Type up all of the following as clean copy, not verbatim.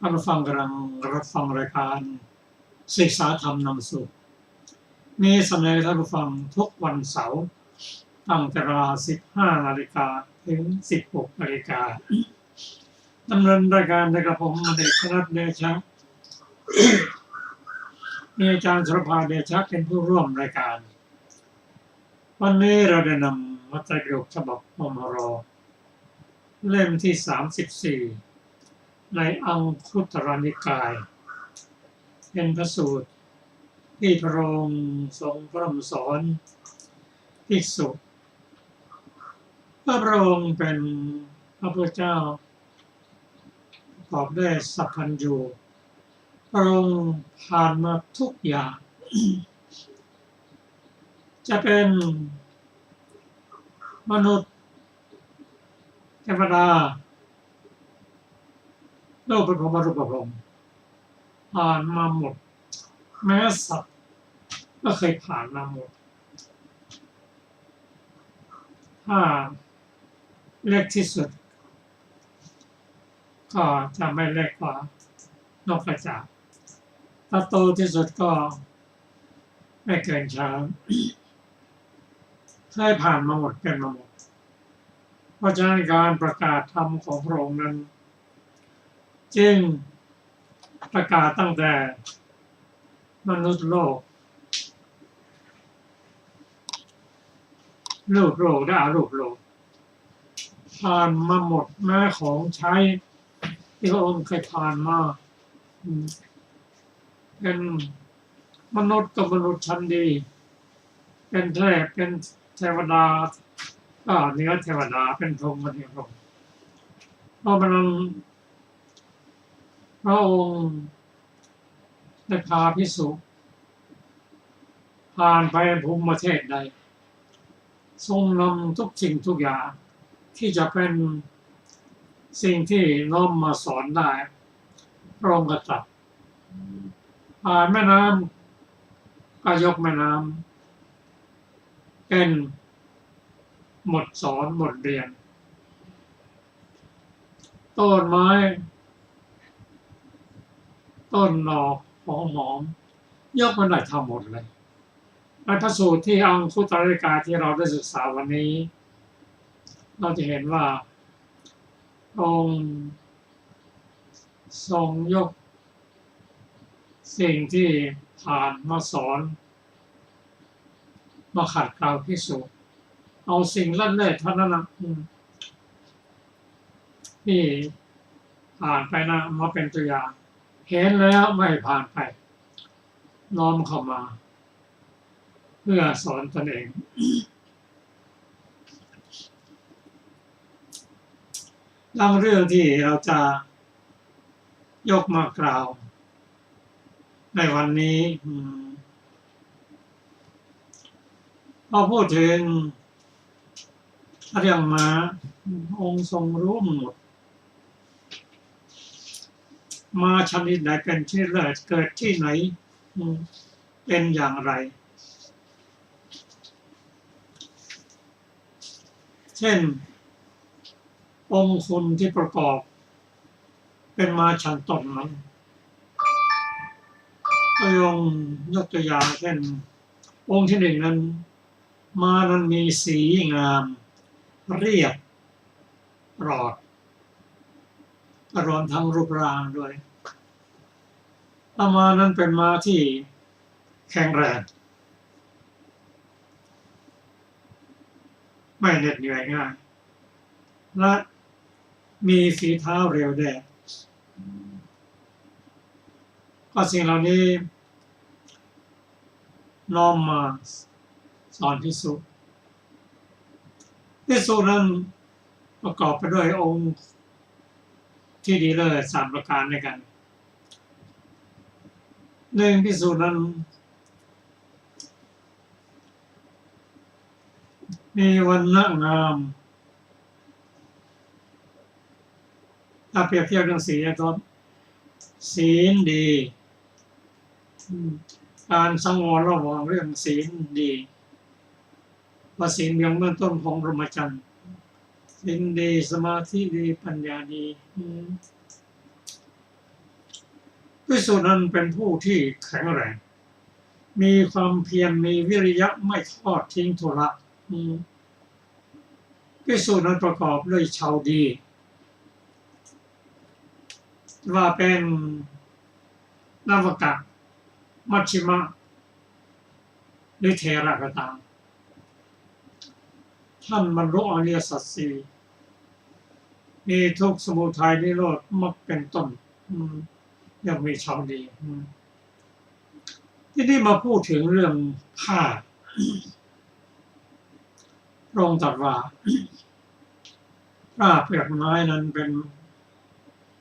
ท่านผู้ฟังกำลังรับฟังรายการศึกษาธรรมนำสุขมีเสนอท่านผู้ฟังทุกวันเสาร์ตั้งแต่เวลา 15 นาฬิกาถึง 16 นาฬิกาดำเนินรายการโดยกระผมเอกนัทเดชะมีอาจารย์สุรภาเดชะเป็นผู้ร่วมรายการวันนี้เราได้นำมัตตปิฎกฉบับมมร.เล่มที่ 34ในอังคุตรนิกายเป็นพระสูตรที่พระองค์ทรงพระดำสอนภิกษุพระองค์เป็นพระพุทธเจ้าประกอบด้วยสัพพัญญูพระองค์ผ่านมาทุกอย่างจะเป็นมนุษย์เทวดาโลกเป็นพรหมรูปพรหมผ่านมาหมดแม้สัตว์ก็เคยผ่านมาหมดถ้าเล็กที่สุดก็จะไม่เล็กกว่านกกระจาบถ้าโตที่สุดก็ไม่เกินช้างเคยผ่านมาหมดเป็นมาหมดเพราะฉะนั้นการประกาศธรรมของพระองค์นั้นจึงประกาศตั้งแต่มนุษย์โลกรูปโลกและอรูปโลกผ่านมาหมดแม้ของใช้ที่พระองค์เคยผ่านมาเป็นมนุษย์กับมนุษย์ชั้นดีเป็นเทพเป็นเทวดาก็เหนือเทวดาเป็นพรหมเหนือพรหมเพราะมันพระองค์ได้พาภิกษุผ่านไปภูมิประเทศใดทรงนำทุกสิ่งทุกอย่างที่จะเป็นสิ่งที่น้อมมาสอนได้พระองค์ก็ตรัสผ่านแม่น้ำก็ยกแม่น้ำเป็นบทสอนบทเรียนต้นไม้ต้นดอกหอมยกมันได้ทั้งหมดเลยในพระสูตรที่อังคุตรนิกายที่เราได้ศึกษาวันนี้เราจะเห็นว่าองค์ทรงยกสิ่งที่ผ่านมาสอนมาขัดเกลาภิกษุเอาสิ่งเล่นๆเท่านั้นนะที่ผ่านไปนะมาเป็นตัวอย่างเห็นแล้วไม่ผ่านไปน้อมเข้ามาเพื่อสอนตนเองบางเรื่องที่เราจะยกมากล่าวในวันนี้พอพูดถึงเรื่องม้าองค์ทรงรู้หมดม้าชนิดไหนเป็นที่เลิศเกิดที่ไหนเป็นอย่างไรเช่นองค์คุณที่ประกอบเป็นม้าชั้นต้นนั้นก็ยกตัวอย่างเช่นองค์ที่หนึ่งนั้นม้านั้นมีสีงามเรียบปลอดรวมทั้งรูปร่างด้วยม้านั้นเป็นม้าที่แข็งแรงไม่เหน็ดเหนื่อยง่ายและมีฝีเท้าเร็วแด่ก็สิ่งเหล่านี้น้อมมาสอนภิกษุนั้นประกอบไปด้วยองค์ที่ดีเลิศ3ประการด้วยกันหนึ่งภิกษุนั้นมีวรรณะงามถ้าเปรียบเทียบเรื่องศีลก็ศีลดีการสังวรระวังเรื่องศีลดีว่าศีลเบื้องต้นของพรหมจรรย์ศีลดีสมาธิดีปัญญาดี ภิกษุนั้นเป็นผู้ที่แข็งแรงมีความเพียรมีวิริยะไม่ทอดทิ้งธุระภิกษุนั้นประกอบด้วยชาวดีว่าเป็นนวกะมัชฌิมะหรือเทระก็ตามท่านบรรลุอริยสัจสี่มีทุกข์สมุทัยนิโรธมรรคเป็นต้นยังมีชาวดีที่นี่มาพูดถึงเรื่องผ้าพระองค์ตรัสว่าผ้าเปลือกไม้นั้นเป็น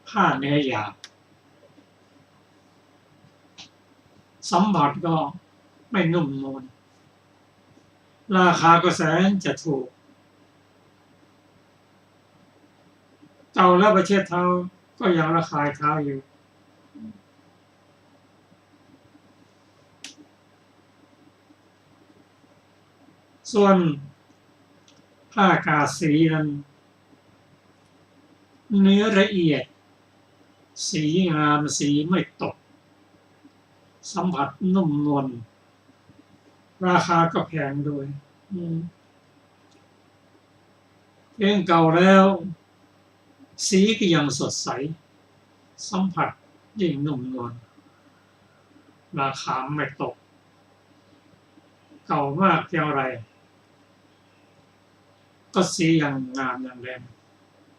ผ้าเนื้อหยาบสัมผัสก็ไม่นุ่มนวลราคาก็แสนจะถูกเก่าแล้วประเทศเท้าก็ยังราคาเท้าอยู่ส่วนผ้ากาสีนั้นเนื้อละเอียดสีงามสีไม่ตกสัมผัสนุ่มนวลราคาก็แพงด้วยเองเก่าแล้วสีก็ยังสดใสสัมผัสยิ่งนุ่มนวลราคาไม่ตกเก่ามากเท่าไรก็สีอย่างงามอย่างแรง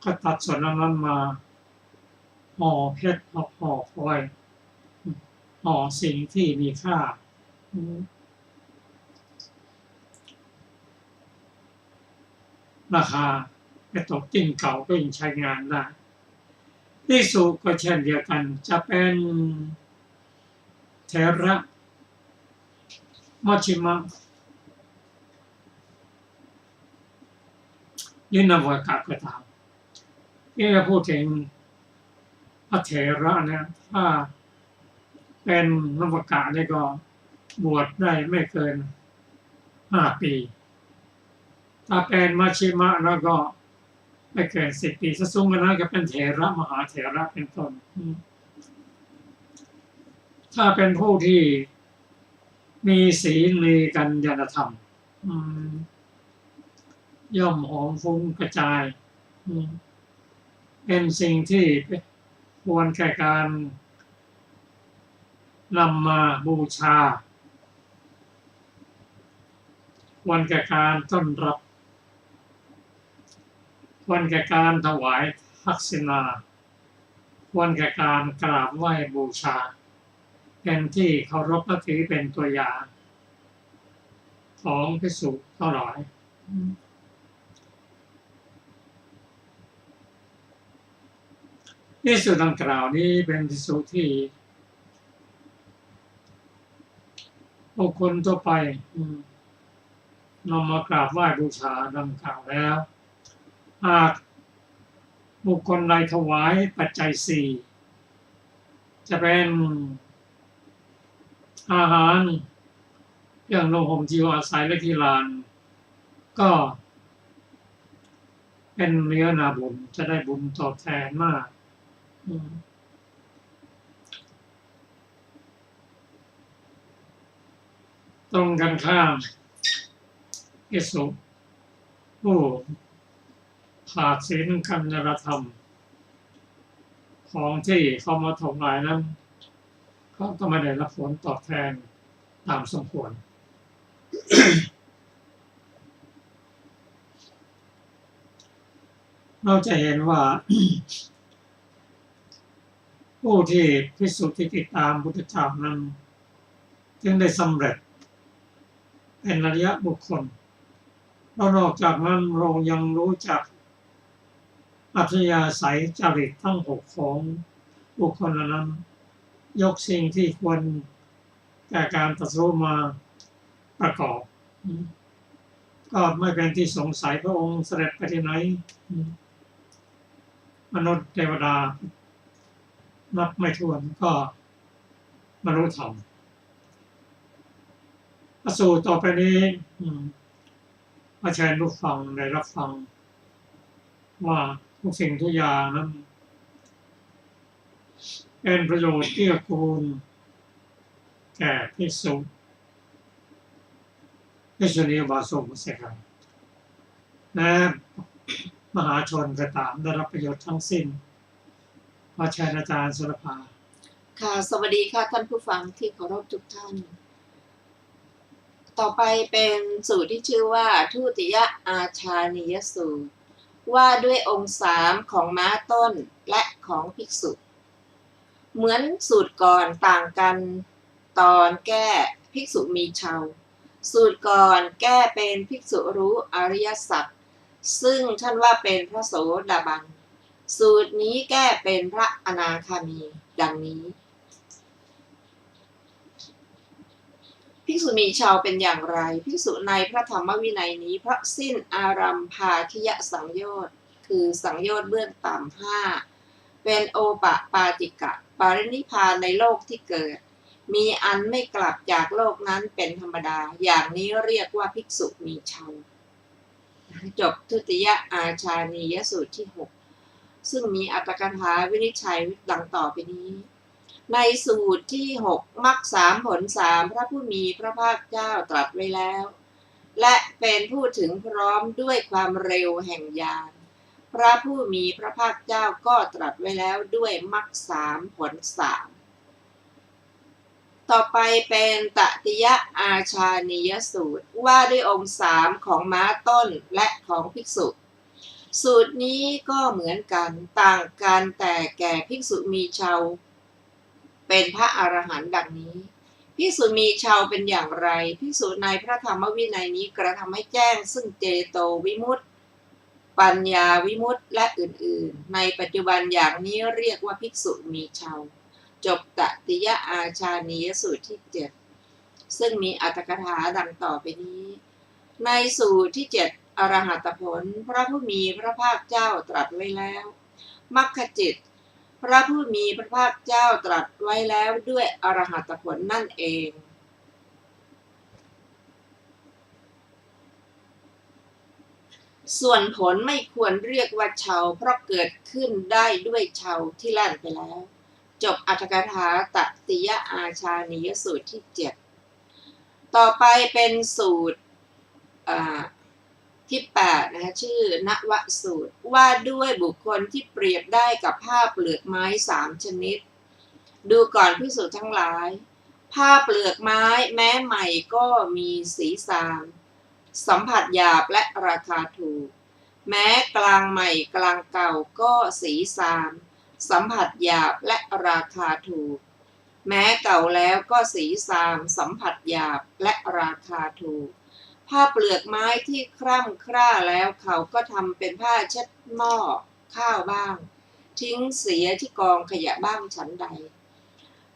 ก็ตัดส่วนนั้นมาห่อเพชรห่อพลอยห่อสิ่งที่มีค่าราคาไม่ตกจริงเก่าก็ยังใช้งานได้ภิกษุก็เช่นเดียวกันจะเป็นเถระมัชฌิมะยินวากะก็ตามที่จะพูดถึงพระเถระเนี่ยถ้าเป็นนวากะนี่ก็บวชได้ไม่เกิน5 ปีถ้าเป็นมัชฌิมะแล้วก็ไม่เกิน10 ปีสูงกว่านั้นก็เป็นเถระมหาเถระเป็นต้นถ้าเป็นผู้ที่มีศีลมีกัญญาณธรรมย่อมหอมฟุ้งกระจายเป็นสิ่งที่ควรแก่การนำมาบูชาควรแก่การต้อนรับควรแก่การถวายทักษิณาควรแก่การกราบไหว้บูชาเป็นที่เคารพนับถือเป็นตัวอย่างของภิกษุทั้งหลายภิกษุดังกล่าวนี้เป็นภิกษุที่บุคคลทั่วไปนำมากราบไหว้บูชาดังกล่าวแล้วหากบุคคลใดถวายปัจจัย4จะเป็นอาหารอย่างโลหมจีวรอาศัยและที่ลานก็เป็นเนื้อนาบุญจะได้บุญตอบแทนมากตรงกันข้ามภิกษุผู้ขาดศีลกัญญาณธรรมของที่เขามาถวายนั้นเขาก็ไม่ได้รับผลตอบแทนตามสมควร เราจะเห็นว่า ผู้ที่ภิกษุที่ติดตามพุทธเจ้านั้นจึงได้สำเร็จเป็นอริยบุคคลแล้วนอกจากนั้นเรายังรู้จักอัธยาศัยจริตทั้ง6ของบุคคลนั้นยกสิ่งที่ควรแก่การตรัสรู้มาประกอบก็ไม่เป็นที่สงสัยพระองค์เสด็จไปที่ไหนมนุษย์เทวดานับไม่ถ้วนก็บรรลุธรรมพระสูตรต่อไปนี้อาจารย์ผู้ฟังได้รับฟังว่าทุกสิ่งทุกอย่างนั้น เป็นประโยชน์เกื้อกูลแก่ภิกษุณีอุบาสกอุบาสิกาและมหาชนก็ตามได้รับประโยชน์ทั้งสิ้นขอเชิญอาจารย์สุรภาค่ะสวัสดีค่ะท่านผู้ฟังที่เคารพทุกท่านต่อไปเป็นสูตรที่ชื่อว่าทุติยอาชานียสูตรว่าด้วยองค์3ของม้าต้นและของภิกษุเหมือนสูตรก่อนต่างกันตอนแก้ภิกษุมีเชาสูตรก่อนแก้เป็นภิกษุรู้อริยสัจซึ่งท่านว่าเป็นพระโสดาบันสูตรนี้แก้เป็นพระอนาคามีดังนี้ภิกษุมีเชาเป็นอย่างไรภิกษุในพระธรรมวินัยนี้เพราะสิ้นอารัมภาคิยสังโยชน์คือสังโยชน์เบื้องต่ำ5เป็นโอปปาติกะปรินิพพานในโลกที่เกิดมีอันไม่กลับจากโลกนั้นเป็นธรรมดาอย่างนี้เรียกว่าภิกษุมีเชาจบทุติยอาชานียสูตรที่6ซึ่งมีอัตถกถาวินิจฉัยดังต่อไปนี้ในสูตรที่6มรรค3ผล3พระผู้มีพระภาคเจ้าตรัสไว้แล้วและเป็นผู้ถึงพร้อมด้วยความเร็วแห่งญาณพระผู้มีพระภาคเจ้าก็ตรัสไว้แล้วด้วยมรรค3ผล3ต่อไปเป็นตติยอาชานียสูตรว่าด้วยองค์3ของม้าต้นและของภิกษุสูตรนี้ก็เหมือนกันต่างกันแต่แก่ภิกษุมีเชาเป็นพระอรหันต์ดังนี้ภิกษุมีเชาเป็นอย่างไรภิกษุในพระธรรมวินัยนี้กระทำให้แจ้งซึ่งเจโตวิมุตติปัญญาวิมุตติและอื่นๆในปัจจุบันอย่างนี้เรียกว่าภิกษุมีเชาจบตติยอาชานียสูตรที่7ซึ่งมีอัตถกถาดังต่อไปนี้ในสูตรที่7อรหัตผลพระผู้มีพระภาคเจ้าตรัสไว้แล้วมรรคจิตพระผู้มีพระภาคเจ้าตรัสไว้แล้วด้วยอรหัตผลนั่นเองส่วนผลไม่ควรเรียกว่าเชาเพราะเกิดขึ้นได้ด้วยเชาที่ลั่นไปแล้วจบอัตถกถาตติยอาชานียสูตรที่7ต่อไปเป็นสูตรที่8นะคะชื่อนวสูตรว่าด้วยบุคคลที่เปรียบได้กับผ้าเปลือกไม้3ชนิดดูก่อนภิกษุทั้งหลายผ้าเปลือกไม้แม้ใหม่ก็มีสีสามสัมผัสหยาบและราคาถูกแม้กลางใหม่กลางเก่าก็สีสามสัมผัสหยาบและราคาถูกแม้เก่าแล้วก็สีสามสัมผัสหยาบและราคาถูกผ้าเปลือกไม้ที่คร่ำคร่าแล้วเขาก็ทำเป็นผ้าเช็ดหม้อข้าวบ้างทิ้งเสียที่กองขยะบ้างฉันใด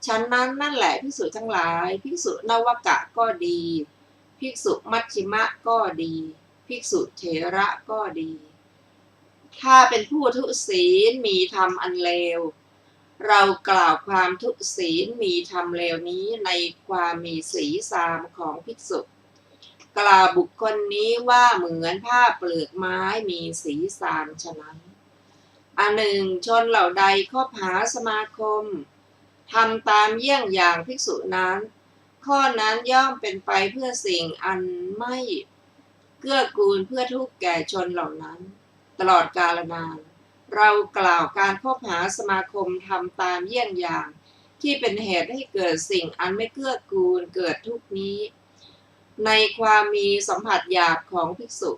ฉันนั้นนั่นแหละภิกษุทั้งหลายภิกษุนวกะก็ดีภิกษุมัชฌิมะก็ดีภิกษุเถระก็ดีถ้าเป็นผู้ทุศีลมีธรรมอันเลวเรากล่าวความทุศีลมีธรรมเลวนี้ในความมีสีสามของภิกษุกล่าวบุคคลนี้ว่าเหมือนผ้าเปลือกไม้มีสีสามฉะนั้นอันหนึ่งชนเหล่าใดคบหาสมาคมทำตามเยี่ยงอย่างภิกษุนั้นข้อนั้นย่อมเป็นไปเพื่อสิ่งอันไม่เกื้อกูลเพื่อทุกข์แก่ชนเหล่านั้นตลอดกาลนานเรากล่าวการคบหาสมาคมทำตามเยี่ยงอย่างที่เป็นเหตุให้เกิดสิ่งอันไม่เกื้อกูลเกิดทุกข์นี้ในความมีสัมผัสหยาบของภิกษุ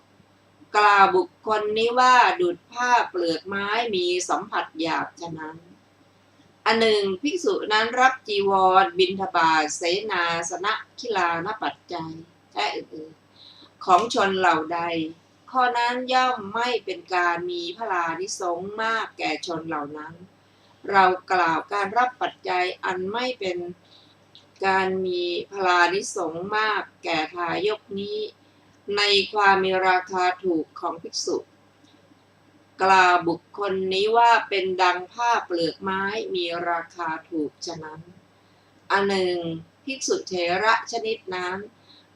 กล่าวบุคคลนี้ว่าดุจผ้าเปลือกไม้มีสัมผัสหยาบฉะนั้นอันหนึ่งภิกษุนั้นรับจีวรบิณฑบาตเสนาสนะขิลานปัจจัยและอื่นๆของชนเหล่าใดข้อนั้นย่อมไม่เป็นการมีพลานิสงส์มากแก่ชนเหล่านั้นเรากล่าวการรับปัจจัยอันไม่เป็นการมีพลานิสงส์มากแก่ทายกนี้ในความมีราคาถูกของภิกษุกล่าวบุคคลนี้ว่าเป็นดังผ้าเปลือกไม้มีราคาถูกฉะนั้นอันหนึ่งภิกษุเถระชนิดนั้น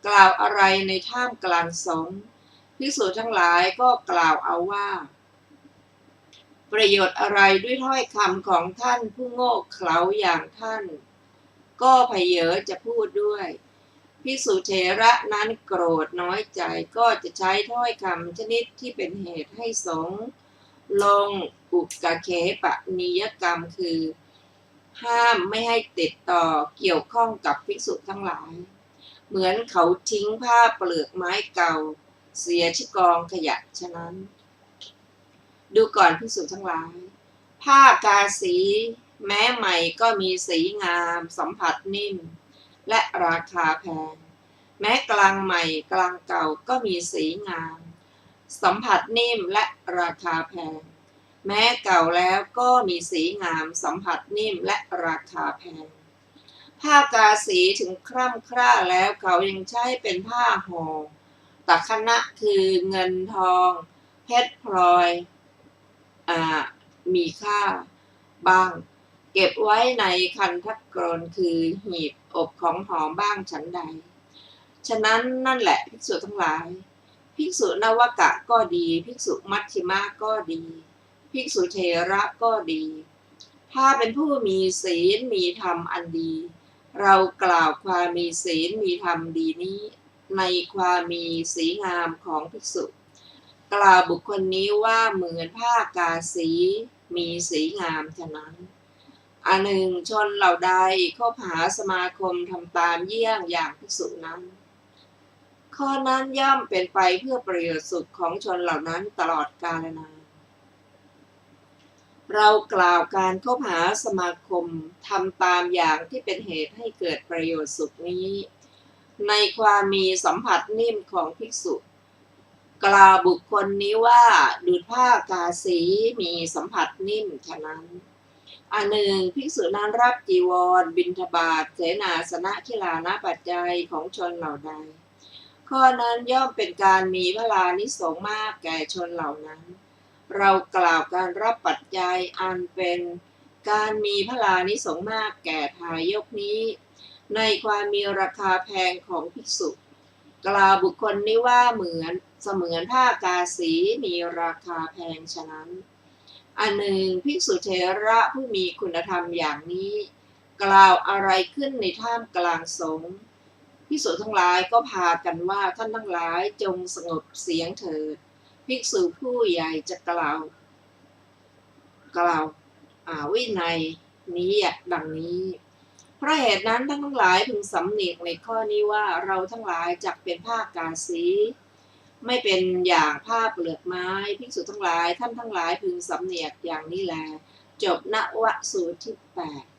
กล่าวอะไรในท่ามกลางสงฆ์ภิกษุทั้งหลายก็กล่าวเอาว่า ประโยชน์อะไรด้วยถ้อยคำของท่านผู้โง่เขลาอย่างท่านก็พเยอจะพูดด้วยภิกษุเถระนั้นโกรธน้อยใจก็จะใช้ถ้อยคำชนิดที่เป็นเหตุให้สงฆ์ลงอุกเขปนิยกรรมคือห้ามไม่ให้ติดต่อเกี่ยวข้องกับภิกษุทั้งหลายเหมือนเขาทิ้งผ้าเปลือกไม้เก่าเสียที่กองขยะฉะนั้นดูก่อนภิกษุทั้งหลายผ้ากาสีแม้ใหม่ก็มีสีงามสัมผัสนิ่มและราคาแพงแม้กลางใหม่กลางเก่าก็มีสีงามสัมผัสนิ่มและราคาแพงแม้เก่าแล้วก็มีสีงามสัมผัสนิ่มและราคาแพงผ้ากาสีถึงคร่ำคร่าแล้วเขายังใช้เป็นผ้าห่อตะคณะคือเงินทองเพชรพลอยมีค่าบ้างเก็บไว้ในคันทักกรคือหีบอบของหอมบ้างฉันใดฉะนั้นนั่นแหละภิกษุทั้งหลายภิกษุนวกะก็ดีภิกษุมัชฌิมาก็ดีภิกษุเถระก็ดีถ้าเป็นผู้มีศีลมีธรรมอันดีเรากล่าวความมีศีลมีธรรมดีนี้ในความมีสีงามของภิกษุกล่าวบุคคลนี้ว่าเหมือนผ้ากาสีมีสีงามฉะนั้นอันหนึ่งชนเหล่าใดคบหาสมาคมทำตามเยี่ยงอย่างภิกษุนั้นข้อนั้นย่อมเป็นไปเพื่อประโยชน์สุขของชนเหล่านั้นตลอดกาลนานเรากล่าวการคบหาสมาคมทำตามอย่างที่เป็นเหตุให้เกิดประโยชน์สุขนี้ในความมีสัมผัสนิ่มของภิกษุกล่าวบุคคลนี้ว่าดุจผ้ากาสีมีสัมผัสนิ่มฉะนั้นอันหนึ่งภิกษุนั้นรับจีวรบิณฑบาตเสนาสนะขิลานะปัจจัยของชนเหล่าใดข้อนั้นย่อมเป็นการมีพลานิสงส์มากแก่ชนเหล่านั้นเรากล่าวการรับปัจจัยอันเป็นการมีพลานิสงส์มากแก่ทายกนี้ในความมีราคาแพงของภิกษุกล่าวบุคคลนี้ว่าเหมือนเสมือนผ้ากาสีมีราคาแพงฉะนั้นอันหนึ่งภิกษุเถระผู้มีคุณธรรมอย่างนี้กล่าวอะไรขึ้นในท่ามกลางสงฆ์ภิกษุทั้งหลายก็พากันว่าท่านทั้งหลายจงสงบเสียงเถิดภิกษุผู้ใหญ่จะกล่าววินัยนี้ดังนี้เพราะเหตุนั้นท่านทั้งหลายพึงสำเนียกในข้อนี้ว่าเราทั้งหลายจักเป็นผ้ากาสีไม่เป็นอย่างผ้าเปลือกไม้ภิกษุทั้งหลายท่านทั้งหลายพึงสำเนียกอย่างนี้แลจบนวสูตรที่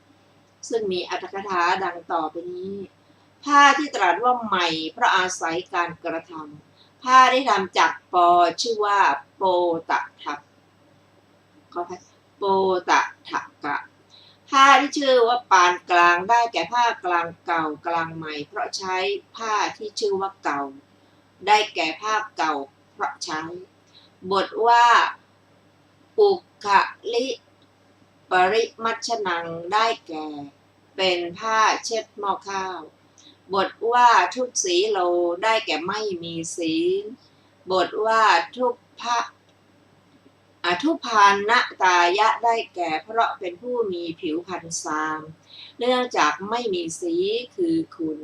8ซึ่งมีอรรถกถาดังต่อไปนี้ผ้าที่ตรัสว่าใหม่เพราะอาศัยการกระทำผ้าได้ทำจากปอชื่อว่าโปตะทักโปตะทักกะผ้าที่ชื่อว่าปานกลางได้แก่ผ้ากลางเก่ากลางใหม่เพราะใช้ผ้าที่ชื่อว่าเก่าได้แก่ผ้าเก่าเพราะใช้บทว่าอุคลิปริมัชนังได้แก่เป็นผ้าเช็ดหม้อข้าวบทว่าทุกสีโลได้แก่ไม่มีศีลบทว่าทุพานนตายะได้แก่เพราะเป็นผู้มีผิวพรรณซามเนื่องจากไม่มีสีคือคุณ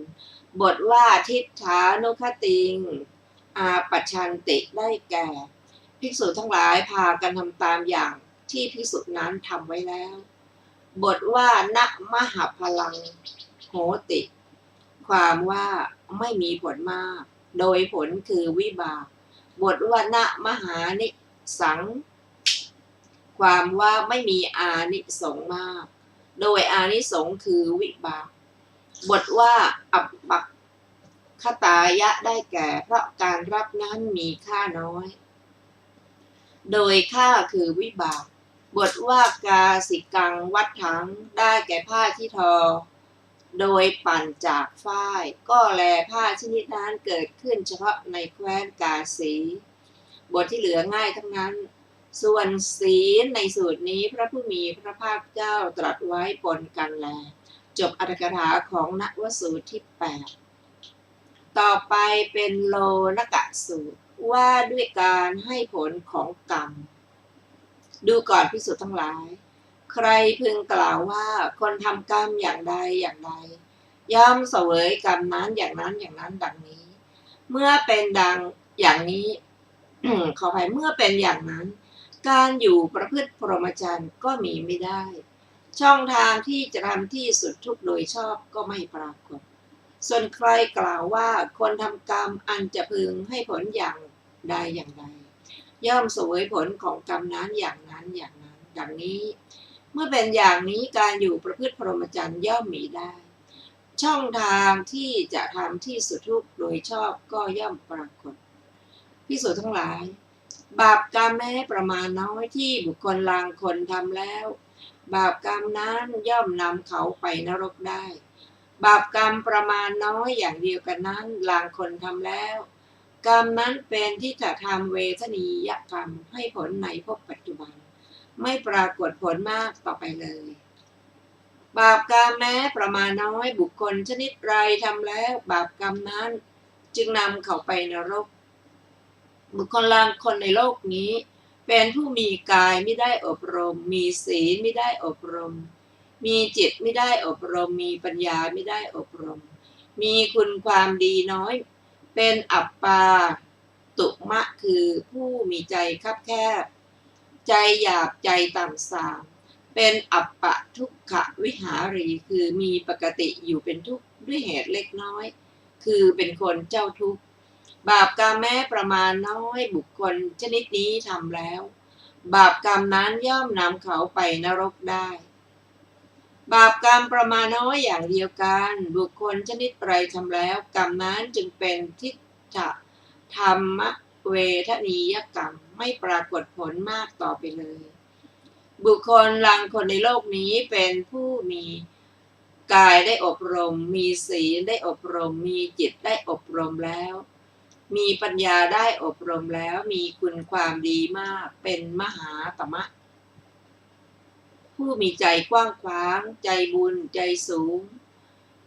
บทว่าทิฏฐานุคติงอาปัจชันติได้แก่ภิกษุทั้งหลายพากันทำตามอย่างที่ภิกษุนั้นทำไว้แล้วบทว่านะมหาพลังโหติความว่าไม่มีผลมากโดยผลคือวิบากบทว่านะมหานิสังความว่าไม่มีอานิสงส์มากโดยอานิสงส์คือวิบากบทว่าอัปปักขตายะได้แก่เพราะการรับนั้นมีค่าน้อยโดยค่าคือวิบากบทว่ากาสิกังวัฏถังได้แก่ผ้าที่ทอโดยปั่นจากฝ้ายก็แลผ้าชนิดนั้นเกิดขึ้นเฉพาะในแคว้นกาสีบทที่เหลือง่ายทั้งนั้นส่วนศีลในสูตรนี้พระผู้มีพระภาคเจ้าตรัสไว้ปนกันแลจบอรรถกถาของนวสูตรที่8ต่อไปเป็นโลนกะสูตรว่าด้วยการให้ผลของกรรม ดูก่อนภิกษุทั้งหลาย ใครพึงกล่าวว่าคนทำกรรมอย่างใดอย่างใดย่อมเสวยกรรมนั้นอย่างนั้นอย่างนั้นดังนี้ เมื่อเป็นดังอย่างนี้ ขออภัยเมื่อเป็นอย่างนั้น การอยู่ประพฤติพรหมจรรย์ก็มีไม่ได้ ช่องทางที่จะทำที่สุดทุกโดยชอบก็ไม่ปรากฏ ส่วนใครกล่าวว่าคนทำกรรมอันจะพึงให้ผลอย่างใดอย่างใดย่อมเสวยผลของกรรมนั้นอย่างนั้นอย่างนั้นดังนี้ เมื่อเป็นอย่างนี้การอยู่ประพฤติพรหมจรรย์ย่อมมีได้ ช่องทางที่จะทำที่สุดทุกโดยชอบก็ย่อมปรากฏภิกษุทั้งหลาย บาปกรรมแม้ประมาณน้อยที่บุคคลลางคนทำแล้ว บาปกรรมนั้นย่อมนำเขาไปนรกได้ บาปกรรมประมาณน้อยอย่างเดียวกันนั้นลางคนทำแล้ว กรรมนั้นเป็นที่จะทำเวทนียกรรมให้ผลในภพปัจจุบันไม่ปรากฏผลมากต่อไปเลย บาปกรรมแม้ประมาณน้อยบุคคลชนิดไรทำแล้วบาปกรรมนั้นจึงนำเขาไปนรก บุคคลลางคนในโลกนี้เป็นผู้มีกายไม่ได้อบรมมีศีลไม่ได้อบรมมีจิตไม่ได้อบรมมีปัญญาไม่ได้อบรมมีคุณความดีน้อยเป็นอัปปาตุมะคือผู้มีใจคับแคบใจหยาบใจต่ำทรามเป็นอัปปะทุกขวิหารีคือมีปกติอยู่เป็นทุกข์ด้วยเหตุเล็กน้อยคือเป็นคนเจ้าทุกข์บาปกรรมแม้ประมาณน้อยบุคคลชนิดนี้ทำแล้วบาปกรรมนั้นย่อมนำเขาไปนรกได้บาปกรรมประมาณน้อยอย่างเดียวกันบุคคลชนิดไรทำแล้วกรรมนั้นจึงเป็นทิฏฐธรรมเวทนียกรรมไม่ปรากฏผลมากต่อไปเลยบุคคลลางคนในโลกนี้เป็นผู้มีกายได้อบรมมีศีลได้อบรมมีจิตได้อบรมแล้วมีปัญญาได้อบรมแล้วมีคุณความดีมากเป็นมหาตมะผู้มีใจกว้างขวางใจบุญใจสูง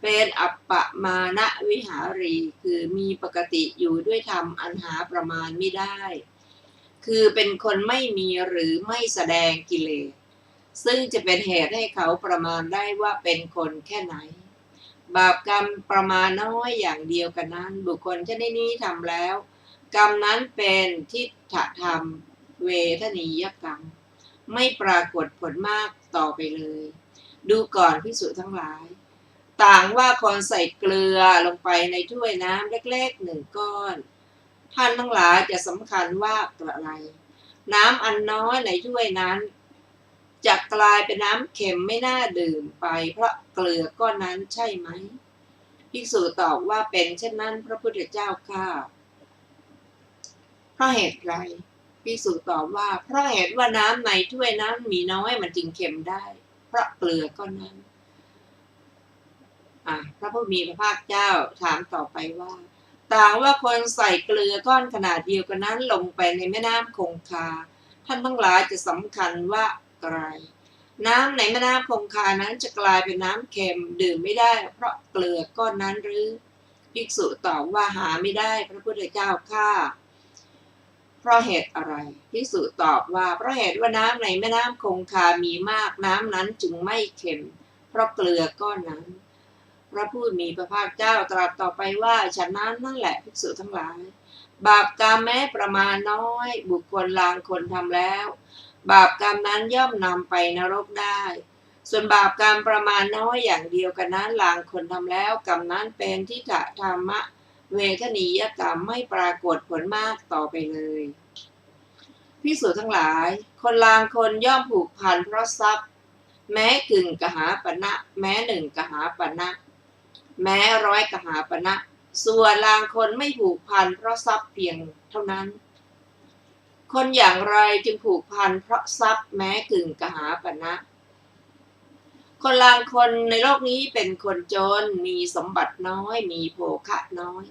เป็นอัปปมานะวิหารีคือมีปกติอยู่ด้วยธรรมอันหาประมาณไม่ได้คือเป็นคนไม่มีหรือไม่แสดงกิเลสซึ่งจะเป็นเหตุให้เขาประมาณได้ว่าเป็นคนแค่ไหนบาปกรรมประมาณน้อยอย่างเดียวกันนั้นบุคคลชนิดนี้ทำแล้วกรรมนั้นเป็นทิฏฐธรรมเวทนียกรรมไม่ปรากฏผลมากต่อไปเลยดูก่อนภิกษุทั้งหลายต่างว่าคนใส่เกลือลงไปในถ้วยน้ำเล็กๆ1 ก้อนท่านทั้งหลายจะสำคัญว่าอะไรน้ำอันน้อยในถ้วยนั้นจะกลายเป็นน้ำเค็มไม่น่าดื่มไปเพราะเกลือก้อนนั้นใช่ไหมภิกษุตอบว่าเป็นเช่นนั้นพระพุทธเจ้าข้าเพราะเหตุไรภิกษุตอบว่าเพราะเหตุว่าน้ำในถ้วยนั้นมีน้อยมันจึงเค็มได้เพราะเกลือก้อนนั้นพระผู้มีพระภาคเจ้าถามต่อไปว่าต่างว่าคนใส่เกลือก้อนขนาดเดียวกันนั้นลงไปในแม่น้ำคงคาท่านทั้งหลายจะสำคัญว่าไกลน้ำในแม่น้ำคงคานั้นจะกลายเป็นน้ำเค็มดื่มไม่ได้เพราะเกลือก้อนนั้นหรือภิกษุตอบว่าหาไม่ได้พระพุทธเจ้าข้าเพราะเหตุอะไรภิกษุตอบว่าเพราะเหตุว่าน้ำในแม่น้ำคงคามีมากน้ำนั้นจึงไม่เค็มเพราะเกลือก้อนนั้นพระผู้มีพระภาคเจ้าตรัสต่อไปว่าฉะนั้นนั่นแหละภิกษุทั้งหลายบาปกรรมแม้ประมาณน้อยบุคคลลางคนทำแล้วบาปกรรมนั้นย่อมนำไปนรกได้ส่วนบาปกรรมประมาณน้อยอย่างเดียวกันนั้นลางคนทำแล้วกรรมนั้นเป็นทิฏฐธรรมเวทนียกรรมไม่ปรากฏผลมากต่อไปเลยภิกษุทั้งหลายคนลางคนย่อมผูกพันเพราะทรัพย์แม้กึ่งกหาปณะแม้1 กหาปณะแม้100 กหาปณะส่วนลางคนไม่ผูกพันเพราะทรัพย์เพียงเท่านั้นคนอย่างไรจึงผูกพันเพราะทรัพย์แม้กึ่งกหาปณะคนลางคนในโลกนี้เป็นคนจนมีสมบัติน้อยมีโภคะน้อย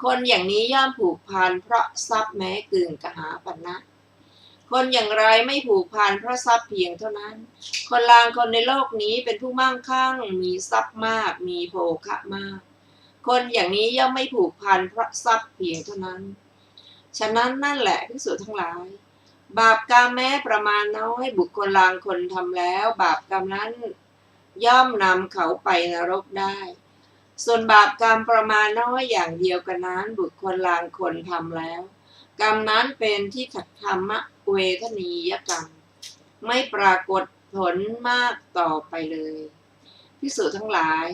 คนอย่างนี้ย่อมผูกพันเพราะทรัพย์แม้กึ่งกหาปณะคนอย่างไรไม่ผูกพันเพราะทรัพย์เพียงเท่านั้นคนลางคนในโลกนี้เป็นผู้มั่งคั่งมีทรัพย์มากมีโภคะมากคนอย่างนี้ย่อมไม่ผูกพันเพราะทรัพย์เพียงเท่านั้นฉะนั้นนั่นแหละภิกษุทั้งหลาย บาปกรรมแม้ประมาณน้อยบุคคลลางคนทำแล้วบาปกรรมนั้นย่อมนำเขาไปนรกได้ส่วนบาปกรรมประมาณน้อยอย่างเดียวกันนั้นบุคคลลางคนทำแล้วกรรมนั้นเป็นที่ขัดธรรมเวทนียกรรมไม่ปรากฏผลมากต่อไปเลยภิกษุทั้งหลาย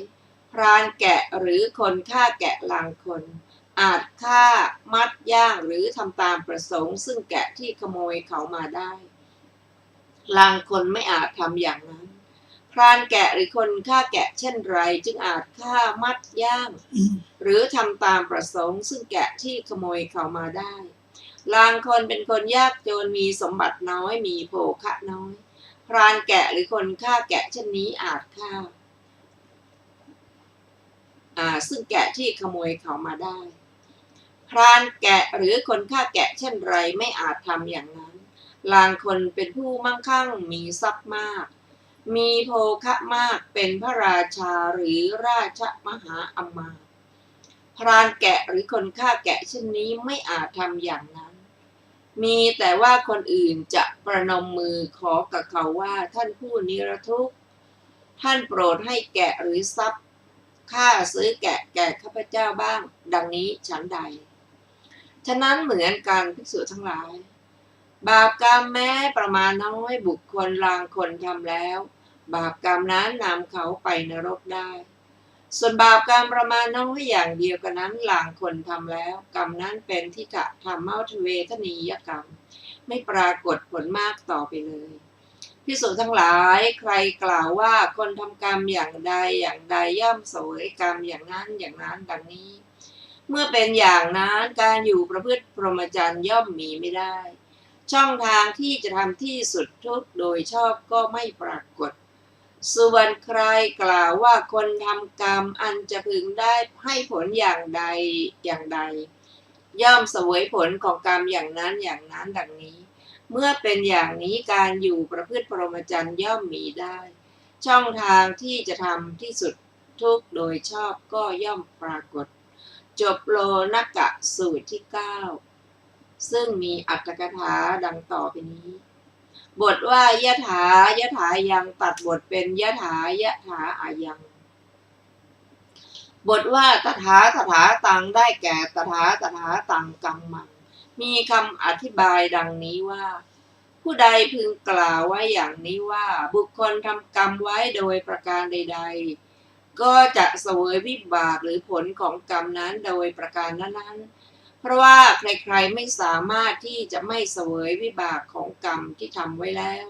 พรานแกะหรือคนฆ่าแกะลางคนอาจฆ่ามัดย่างหรือทำตามประสงค์ซึ่งแกะที่ขโมยเขามาได้ลางคนไม่อาจทำอย่างนั้นพรานแกะหรือคนฆ่าแกะเช่นไรจึงอาจฆ่ามัดย่างหรือทำตามประสงค์ซึ่งแกะที่ขโมยเขามาได้ลางคนเป็นคนยากจนมีสมบัติน้อยมีโภคะน้อยพรานแกะหรือคนฆ่าแกะเช่นนี้อาจฆ่าซึ่งแกะที่ขโมยเขามาได้พรานแกะหรือคนฆ่าแกะเช่นไรไม่อาจทำอย่างนั้นลางคนเป็นผู้มั่งคั่งมีทรัพย์มากมีโภคะมากเป็นพระราชาหรือราชมหาอมาตย์พรานแกะหรือคนฆ่าแกะเช่นนี้ไม่อาจทำอย่างนั้นมีแต่ว่าคนอื่นจะประนมมือขอกับเขาว่าท่านผู้นิรทุกข์ท่านโปรดให้แกะหรือทรัพย์ข้าซื้อแกะแก่ข้าพเจ้าบ้างดังนี้ฉันใดฉะนั้นเหมือนกันภิกษุทั้งหลายบาปกรรมแม้ประมาณน้อยบุคคลลางคนทำแล้วบาปกรรมนั้นนำเขาไปนรกได้ส่วนบาปกรรมประมาณน้อยอย่างเดียวกันนั้นลางคนทำแล้วกรรมนั้นเป็นทิฏฐธรรมเวทนียกรรมไม่ปรากฏผลมากต่อไปเลยภิกษุทั้งหลายใครกล่าวว่าคนทำกรรมอย่างใดอย่างใดย่อมเสวยกรรมอย่างนั้นอย่างนั้นดังนี้เมื่อเป็นอย่างนั้นการอยู่ประพฤติพรหมจรรย์ย่อมมีไม่ได้ช่องทางที่จะทำที่สุดทุกโดยชอบก็ไม่ปรากฏส่วนใครกล่าวว่าคนทำกรรมอันจะพึงได้ให้ผลอย่างใดอย่างใดย่อมเสวยผลของกรรมอย่างนั้นอย่างนั้นดังนี้เมื่อเป็นอย่างนี้การอยู่ประพฤติพรหมจรรย์ย่อมมีได้ช่องทางที่จะทำที่สุดทุกโดยชอบก็ย่อมปรากฏจบโลนกะสูตรที่9ซึ่งมีอรรถกถาดังต่อไปนี้บทว่ายะถายะถายังตัดบทเป็นยะถายะถาอายังบทว่าตถาตถาตังได้แก่ตถาตถาตังกัมมังมีคำอธิบายดังนี้ว่าผู้ใดพึงกล่าวไว้อย่างนี้ว่าบุคคลทำกรรมไว้โดยประการใดๆก็จะเสวยวิบากหรือผลของกรรมนั้นโดยประการนั้นๆเพราะว่าใครๆไม่สามารถที่จะไม่เสวยวิบากของกรรมที่ทำไว้แล้ว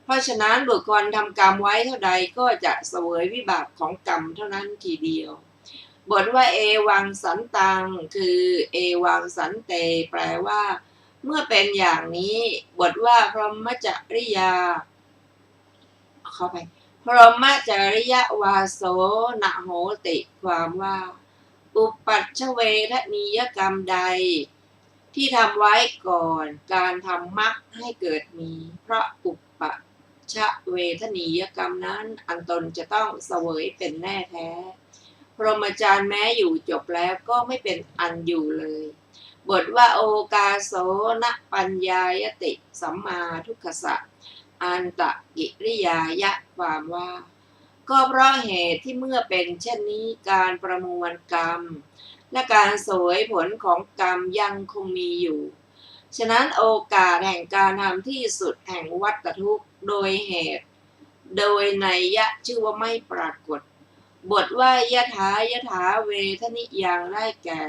เพราะฉะนั้นบุคคลทำกรรมไว้เท่าใดก็จะเสวยวิบากของกรรมเท่านั้นทีเดียวบทว่าเอวังสันตังคือเอวังสันเตแปลว่าเมื่อเป็นอย่างนี้บทว่าพรหมจริยาเข้าไปพรหมจริยวาโสนะโหติความว่าอุปัชฌเวทนียกรรมใดที่ทำไว้ก่อนการทำมรรคให้เกิดมีเพราะอุปัชฌเวทนียกรรมนั้นอันตนจะต้องเสวยเป็นแน่แท้พรหมจรรย์แม้อยู่จบแล้วก็ไม่เป็นอันอยู่เลยบทว่าโอกาโสนปัญญายติสัมมาทุกขสะอันตกิริยายะความว่าก็เพราะเหตุที่เมื่อเป็นเช่นนี้การประมวลกรรมและการเสวยผลของกรรมยังคงมีอยู่ฉะนั้นโอกาสแห่งการทำที่สุดแห่งวัฏทุกข์โดยเหตุโดยนัยยะชื่อว่าไม่ปรากฏบทว่ายะถายะถาเวทนิยังได้แก่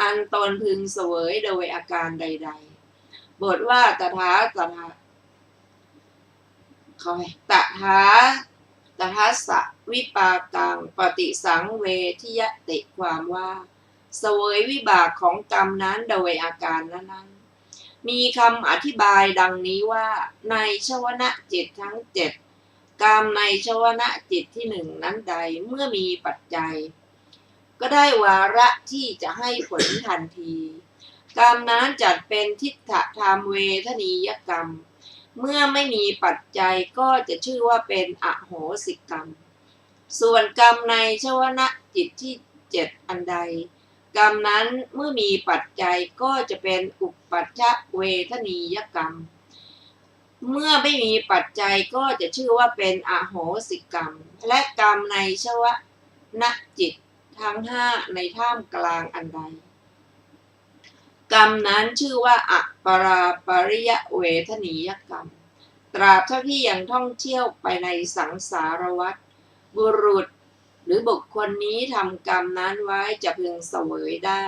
อันตนพึงเสวยโดยอาการใดๆบทว่าตถาสะวิปากังปฏิสังเวทิยติความว่าเสวยวิบากของกรรมนั้นโดยอาการนั้นๆมีคำอธิบายดังนี้ว่าในชวนะจิตทั้ง7กรรมในชวนะจิตที่1นั้นใดเมื่อมีปัจจัยก็ได้วาระที่จะให้ผลทันทีกรรมนั้นจัดเป็นทิฏฐธรรมเวทนียกรรมเมื่อไม่มีปัจจัยก็จะชื่อว่าเป็นอโหสิกรรมส่วนกรรมในชวนะจิตที่7อันใดกรรมนั้นเมื่อมีปัจจัยก็จะเป็นอุปัชฌเวทนียกรรม เมื่อไม่มีปัจจัยก็จะชื่อว่าเป็นอโหสิกรรมและกรรมในชวนจิตทั้งห้าในท่ามกลางอันใดกรรมนั้นชื่อว่าอัปราปริยเวทนียกรรมตราบเท่าที่ยังท่องเที่ยวไปในสังสารวัฏบุรุษหรือบุคคลนี้ทำกรรมนั้นไว้จะพึงเสวยได้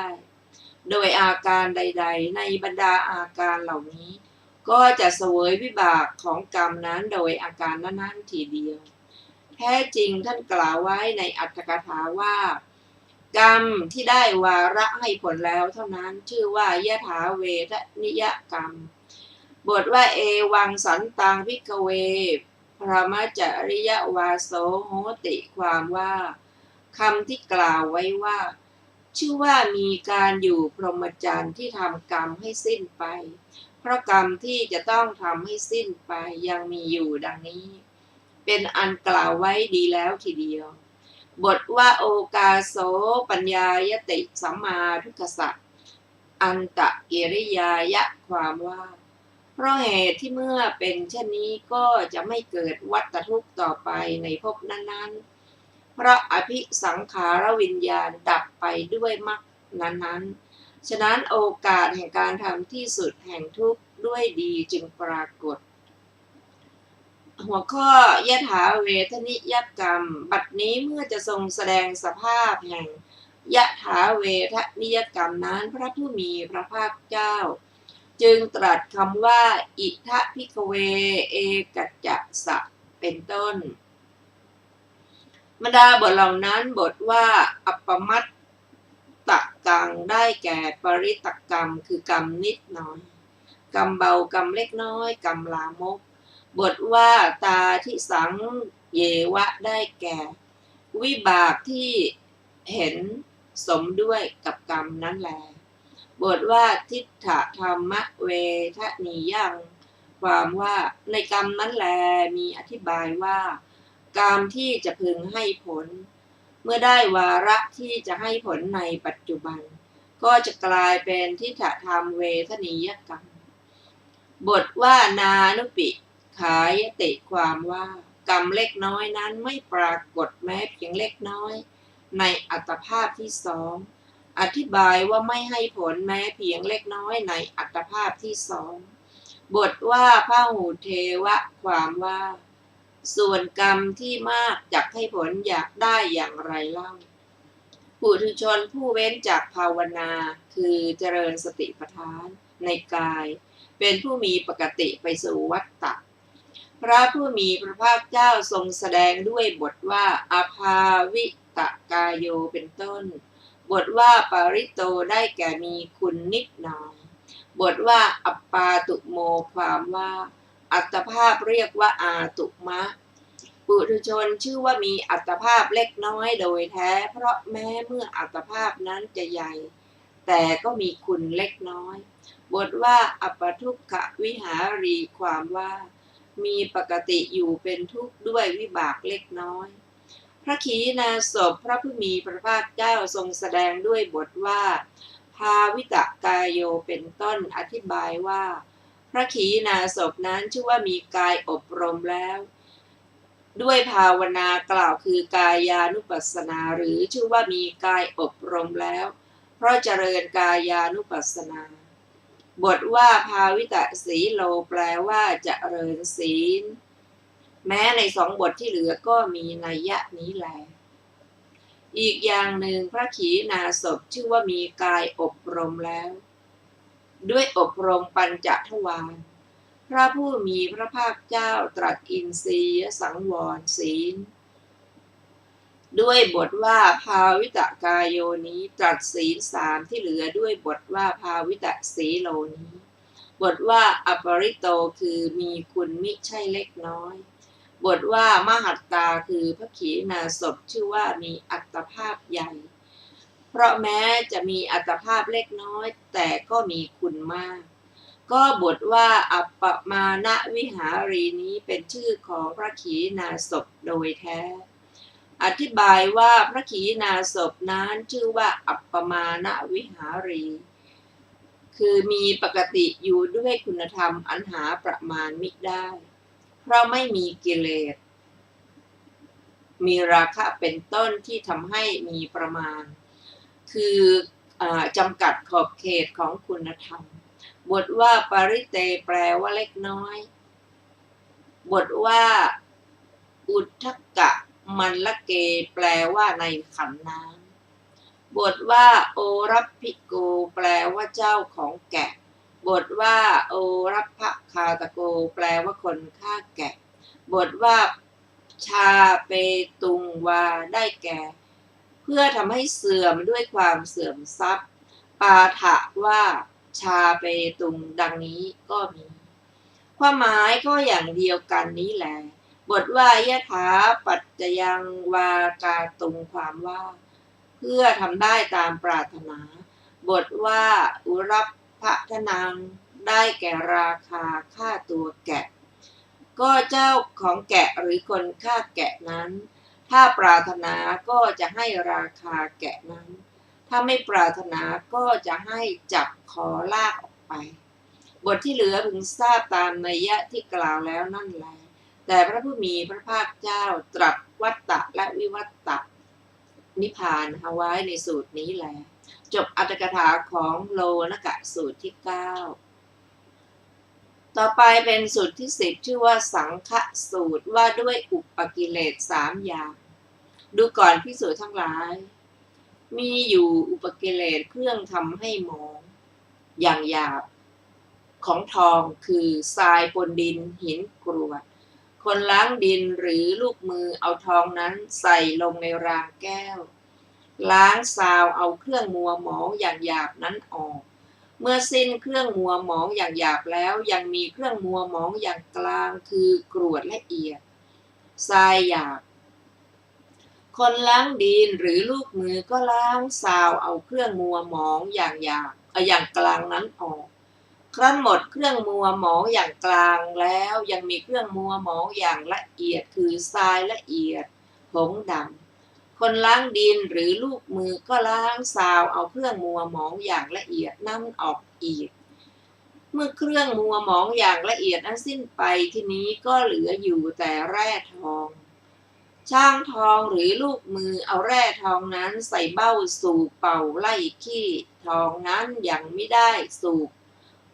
โดยอาการใดๆในบรรดาอาการเหล่านี้ก็จะเสวยวิบากของกรรมนั้นโดยอาการนั้นๆทีเดียวแท้จริงท่านกล่าวไว้ในอรรถกถาว่ากรรมที่ได้วาระให้ผลแล้วเท่านั้นชื่อว่ายถาเวทนิยกรรมบทว่าเอวังสันตังภิกขเวพระมจริยวาโสโหติความว่าคำที่กล่าวไว้ว่าชื่อว่ามีการอยู่พรหมจรรย์ที่ทำกรรมให้สิ้นไปเพราะกรรมที่จะต้องทำให้สิ้นไปยังมีอยู่ดังนี้เป็นอันกล่าวไว้ดีแล้วทีเดียวบทว่าโอกาโสปัญญายติสัมมาทุกขสัจอันตะกิริยายะความว่าเพราะเหตุที่เมื่อเป็นเช่นนี้ก็จะไม่เกิดวัฏทุกข์ต่อไปในภพนั้นๆเพราะอภิสังขารวิญญาณดับไปด้วยมรรคนั้นๆฉะนั้นโอกาสแห่งการทำที่สุดแห่งทุกข์ด้วยดีจึงปรากฏหัวข้อยถาเวทนิยกรรมบัดนี้เมื่อจะทรงแสดงสภาพแห่งยถาเวทนิยกรรมนั้นพระผู้มีพระภาคเจ้าจึงตรัสคำว่าอิทะภิกขเวเอกัจจะสะเป็นต้นบรรดาบทเหล่านั้นบทว่าอัปปมัตตกังได้แก่ปริตกรรมคือกรรมนิดน้อยกรรมเบากรรมเล็กน้อยกรรมลามกบทว่าตาที่สังเยวะได้แก่วิบากที่เห็นสมด้วยกับกรรมนั้นแลบทว่าทิฏฐธรรมเวทนียังความว่าในกรรมนั้นแลมีอธิบายว่ากรรมที่จะพึงให้ผลเมื่อได้วาระที่จะให้ผลในปัจจุบันก็จะกลายเป็นทิฏฐธรรมเวทนียกรรมบทว่านานุปิขายติความว่ากรรมเล็กน้อยนั้นไม่ปรากฏแม้เพียงเล็กน้อยในอัตภาพที่สองอธิบายว่าไม่ให้ผลแม้เพียงเล็กน้อยในอัตภาพที่สองบทว่าพหูเทวะความว่าส่วนกรรมที่มากจักให้ผลอยากได้อย่างไรเล่าปุถุชนผู้เว้นจากภาวนาคือเจริญสติปัฏฐานในกายเป็นผู้มีปกติไปสู่วัฏฏะพระผู้มีพระภาคเจ้าทรงแสดงด้วยบทว่าอภาวิตกายโยเป็นต้นบทว่าปาริโตได้แก่มีคุณนิดหน่อยบทว่าอัปปาตุโมความว่าอัตภาพเรียกว่าอาตุมะปุถุชนชื่อว่ามีอัตภาพเล็กน้อยโดยแท้เพราะแม้เมื่ออัตภาพนั้นจะใหญ่แต่ก็มีคุณเล็กน้อยบทว่าอัปปทุกขวิหารีความว่ามีปกติอยู่เป็นทุกข์ด้วยวิบากเล็กน้อยพระขีณาสพพระผู้มีพระภาคเจ้าทรงแสดงด้วยบทว่าภาวิตกายโยเป็นต้นอธิบายว่าพระขีณาสพนั้นชื่อว่ามีกายอบรมแล้วด้วยภาวนากล่าวคือกายานุปัสสนาหรือชื่อว่ามีกายอบรมแล้วเพราะเจริญกายานุปัสสนาบทว่าภาวิตะสีโลแปลว่าเจริญศีลแม้ในสองบทที่เหลือก็มีนัยยะนี้แลอีกอย่างหนึ่งพระขีณาสพชื่อว่ามีกายอบรมแล้วด้วยอบรมปัญจทวารพระผู้มีพระภาคเจ้าตรัสอินทรียสังวรศีลด้วยบทว่าภาวิตกายโยนี้ตรัสศีลสามที่เหลือด้วยบทว่าภาวิตสีโลนี้บทว่าอปริโตคือมีคุณมิใช่เล็กน้อยบทว่ามหัตตาคือพระขีณาสพชื่อว่ามีอัตภาพใหญ่เพราะแม้จะมีอัตภาพเล็กน้อยแต่ก็มีคุณมากก็บทว่าอัปปมาณวิหารีนี้เป็นชื่อของพระขีณาสพโดยแท้อธิบายว่าพระขีณาสพนั้นชื่อว่าอัปปมาณวิหารีค คือมีปกติอยู่ด้วยคุณธรรมอันหาประมาณมิได้เพราะไม่มีกิเลสมีราคะเป็นต้นที่ทำให้มีประมาณคือจำกัดขอบเขตของคุณธรรมบทว่าปริเตแปลว่าเล็กน้อยบทว่าอุทธกะมันละเกแปลว่าในขันน้ำบทว่าโอรัพพิโกแปลว่าเจ้าของแกะบทว่าโอรัพพคาตโกแปลว่าคนฆ่าแกะบทว่าชาเปตุงวาได้แก่เพื่อทำให้เสื่อมด้วยความเสื่อมทรัพย์ปาฐะว่าชาเปตุงดังนี้ก็มีความหมายก็อย่างเดียวกันนี้แหละบทว่ายะถาปัจจยังวากาตุงความว่าเพื่อทำได้ตามปรารถนาบทว่าอุรัพพทนังได้แก่ราคาค่าตัวแกะก็เจ้าของแกะหรือคนฆ่าแกะนั้นถ้าปรารถนาก็จะให้ราคาแกะนั้นถ้าไม่ปรารถนาก็จะให้จับคอลากออกไปบทที่เหลือพึงทราบตามนัยยะที่กล่าวแล้วนั่นแหละแต่พระผู้มีพระภาคเจ้าตรัสวัตตะและวิวัตตะนิพพานเอาไว้ในสูตรนี้แหละจบอรรถกถาของโลนกะสูตรที่ 9ต่อไปเป็นสูตรที่ 10ชื่อว่าสังฆสูตรว่าด้วยอุปกิเลส3อย่างดูก่อนภิกษุทั้งหลายมีอยู่อุปกิเลสเครื่องทำให้หมองอย่างหยาบของทองคือทรายปนดินหินกรวดคนล้างดินหรือลูกมือเอาทองนั้นใส่ลงในรางแก้วล้างซาวเอาเครื่องมัวหมองอย่างหยาบนั้นออกเมื่อสิ้นเครื่องมัวหมองอย่างหยาบแล้วยังมีเครื่องมัวหมองอย่างกลางคือกรวดละเอียดทรายหยาบคนล้างดินหรือลูกมือก็ล้างซาวเอาเครื่องมัวหมองอย่างหยาบอย่างกลางนั้นออกครั้นหมดเครื่องมัวหมองอย่างกลางแล้วยังมีเครื่องมัวหมองอย่างละเอียดคือทรายละเอียดผงดำคนล้างดินหรือลูกมือก็ล้างซาวเอาเครื่องมัวหมองอย่างละเอียดนั่นออกอีกเมื่อเครื่องมัวหมองอย่างละเอียดนั้นสิ้นไปทีนี้ก็เหลืออยู่แต่แร่ทองช่างทองหรือลูกมือเอาแร่ทองนั้นใส่เบ้าสูบเป่าไล่ขี้ทองนั้นยังไม่ได้สูบ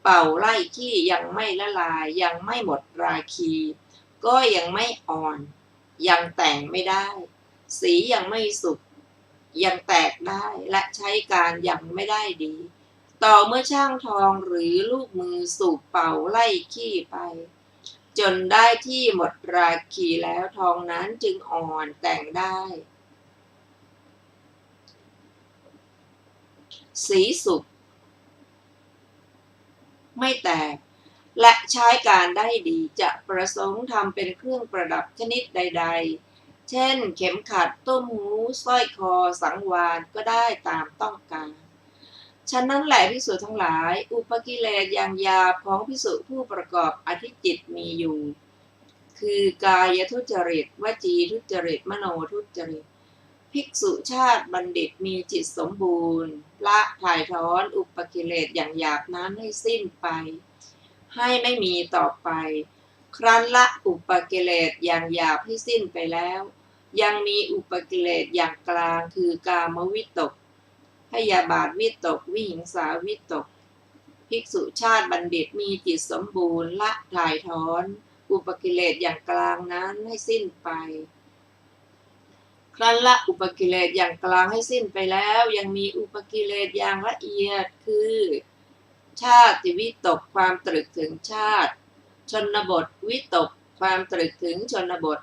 เป่าไล่ขี้ยังไม่ละลายยังไม่หมดราคีก็ยังไม่อ่อนยังแต่งไม่ได้สียังไม่สุกยังแตกได้และใช้การยังไม่ได้ดีต่อเมื่อช่างทองหรือลูกมือสูบเป่าไล่ขี้ไปจนได้ที่หมดราคีแล้วทองนั้นจึงอ่อนแต่งได้สีสุกไม่แตกและใช้การได้ดีจะประสงค์ทำเป็นเครื่องประดับชนิดใดๆเช่นเข็มขัดต้มหูสร้อยคอสังวาลก็ได้ตามต้องการฉะนั้นแหละภิกษุทั้งหลายอุปกิเลสอย่างหยาบของภิกษุผู้ประกอบอธิจิตมีอยู่คือกายทุจริตวจีทุจริตมโนทุจริตภิกษุชาติบัณฑิตมีจิตสมบูรณ์ละถ่ายถอนอุปกิเลสอย่างหยาบนั้นให้สิ้นไปให้ไม่มีต่อไปครั้นละอุปกิเลสอย่างหยาบให้สิ้นไปแล้วยังมีอุปกิเลสอย่างกลางคือกามวิตกพยาบาทวิตกวิหิงสาวิตกภิกษุชาติบัณฑิตมีจิตสมบูรณ์ละถ่ายถอนอุปกิเลสอย่างกลางนั้นให้สิ้นไปครั้นละอุปกิเลสอย่างกลางให้สิ้นไปแล้วยังมีอุปกิเลสอย่างละเอียดคือชาติวิตกความตรึกถึงชาติชนบทวิตกความตรึกถึงชนบท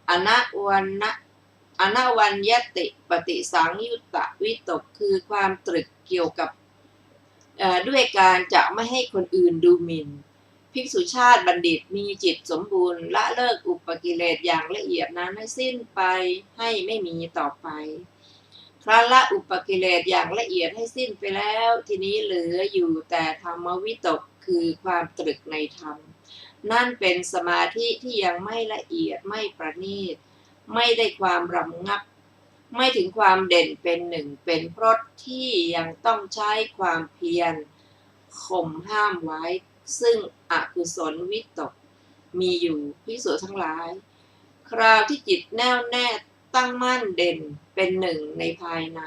อนาวัญญติปฏิสังยุตตวิตกคือความตรึกเกี่ยวกับด้วยการจะไม่ให้คนอื่นดูหมิ่นภิกษุชาติบัณฑิตมีจิตสมบูรณ์ละเลิกอุปกิเลสอย่างละเอียดนั้นให้สิ้นไปให้ไม่มีต่อไปครั้นละอุปกิเลสอย่างละเอียดให้สิ้นไปแล้วทีนี้เหลืออยู่แต่ธรรมวิตกคือความตรึกในธรรมนั่นเป็นสมาธิที่ยังไม่ละเอียดไม่ประณีตไม่ได้ความรำงับไม่ถึงความเด่นเป็นหนึ่งเป็นพรตที่ยังต้องใช้ความเพียร ข่มห้ามไว้ซึ่งอกุศลวิตกมีอยู่ภิกษุทั้งหลายคราวที่จิตแน่วแน่ตั้งมั่นเด่นเป็นหนึ่งในภายใน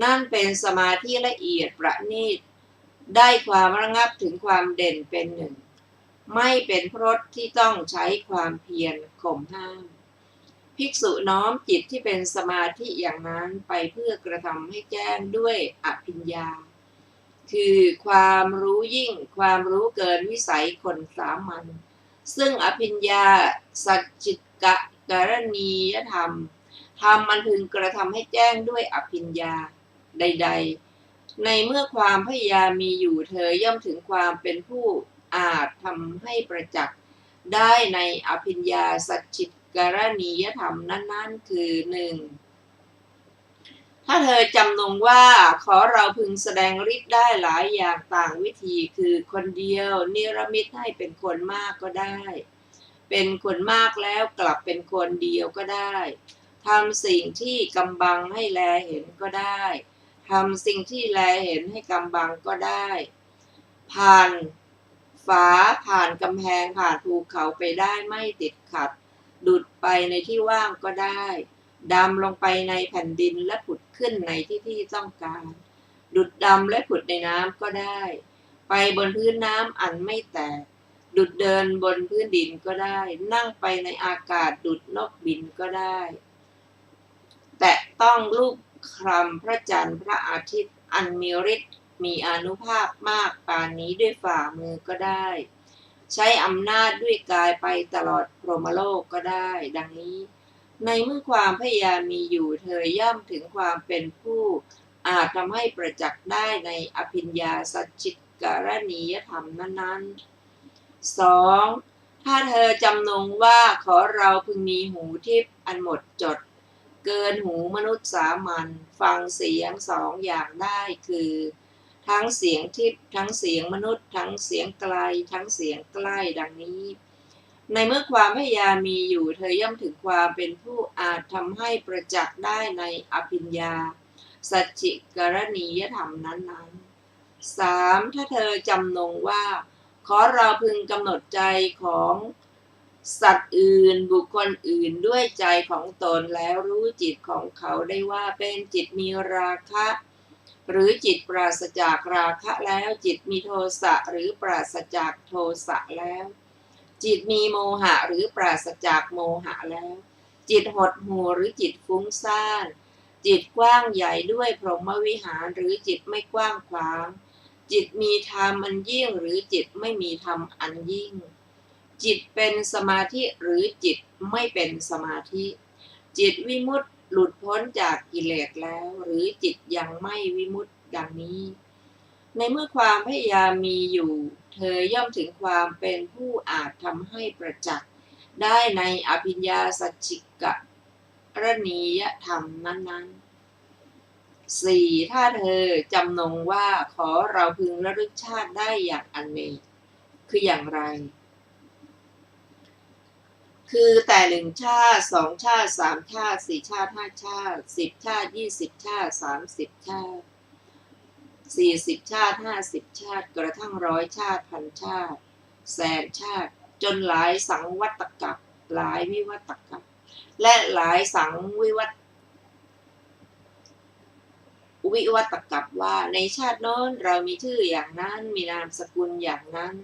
นั่นเป็นสมาธิละเอียดประณีตได้ความระงับถึงความเด่นเป็นหนึ่งไม่เป็นพรตที่ต้องใช้ความเพียรข่มห้ามภิกษุน้อมจิตที่เป็นสมาธิอย่างนั้นไปเพื่อกระทำให้แจ้งด้วยอภิญญาคือความรู้ยิ่งความรู้เกินวิสัยคนสามัญซึ่งอภิญญาสัจจิกะกรณียธรรมมันพึงกระทำให้แจ้งด้วยอภิญญาใดๆในเมื่อความพยายามมีอยู่เธอย่อมถึงความเป็นผู้อาจทำให้ประจักษ์ได้ในอภิญญาสัจจิกรณียธรรมนั้นๆคือ 1. ถ้าเธอจำนงว่าขอเราพึงแสดงฤทธิ์ได้หลายอย่างต่างวิธีคือคนเดียวนิรมิตให้เป็นคนมากก็ได้เป็นคนมากแล้วกลับเป็นคนเดียวก็ได้ทำสิ่งที่กำบังให้แลเห็นก็ได้ทำสิ่งที่แลเห็นให้กำบังก็ได้ผ่านฝาผ่านกำแพงผ่านภูเขาไปได้ไม่ติดขัดดุดไปในที่ว่างก็ได้ดำลงไปในแผ่นดินและผุดขึ้นในที่ต้องการดุดดำและผุดในน้ำก็ได้ไปบนพื้นน้ำอันไม่แตกดุดเดินบนพื้นดินก็ได้นั่งไปในอากาศดุดนกบินก็ได้แตะต้องรูปคลำพระจันทร์พระอาทิตย์อันมีฤทธิ์มีอานุภาพมากปานนี้ด้วยฝ่ามือก็ได้ใช้อำนาจด้วยกายไปตลอดพรหมโลกก็ได้ดังนี้ในเมื่อความพยายามมีอยู่เธอย่อมถึงความเป็นผู้อาจทำให้ประจักษ์ได้ในอภิญญาสัจจิกรณียธรรมนั้นๆ 2. ถ้าเธอจำนงว่าขอเราพึงมีหูทิพย์อันหมดจดเกินหูมนุษย์สามัญฟังเสียงสองอย่างได้คือทั้งเสียงทิพย์ทั้งเสียงมนุษย์ทั้งเสียงไกลทั้งเสียงใกล้ดังนี้ในเมื่อความพยายามมีอยู่เธอย่อมถึงความเป็นผู้อาจทำให้ประจักษ์ได้ในอภิญญาสัจจิกรณียธรรมนั้นๆ 3. ถ้าเธอจำนงว่าขอเราพึงกำหนดใจของสัตว์อื่นบุคคลอื่นด้วยใจของตนแล้วรู้จิตของเขาได้ว่าเป็นจิตมีราคะหรือจิตปราศจากราคะแล้วจิตมีโทสะหรือปราศจากโทสะแล้วจิตมีโมหะหรือปราศจากโมหะแล้วจิตหดหู่หรือจิตฟุ้งซ่านจิตกว้างใหญ่ด้วยพรหมวิหารหรือจิตไม่กว้างขวางจิตมีธรรมอันยิ่งหรือจิตไม่มีธรรมอันยิ่งจิตเป็นสมาธิหรือจิตไม่เป็นสมาธิจิตวิมุตติหลุดพ้นจากกิเลสแล้วหรือจิตยังไม่วิมุตติดังนี้ในเมื่อความพยายามมีอยู่เธอย่อมถึงความเป็นผู้อาจทำให้ประจักษ์ได้ในอภิญญาสัจจิกรณียธรรมนั้นๆ 4. ถ้าเธอจำนงว่าขอเราพึงระลึกชาติได้อย่างอเนกคืออย่างไรคือแต่1 ชาติ2 ชาติ3 ชาติ4 ชาติ5 ชาติ10 ชาติ20 ชาติ30 ชาติ40 ชาติ50 ชาติกระทั่ง100 ชาติ1,000 ชาติแสนชาติจนหลายสังวัตกัปหลายวิวัตกัปและหลายสังวิวัตกัปว่าในชาติโน้นเรามีชื่ออย่างนั้นมีนามสกุลอย่างนั้น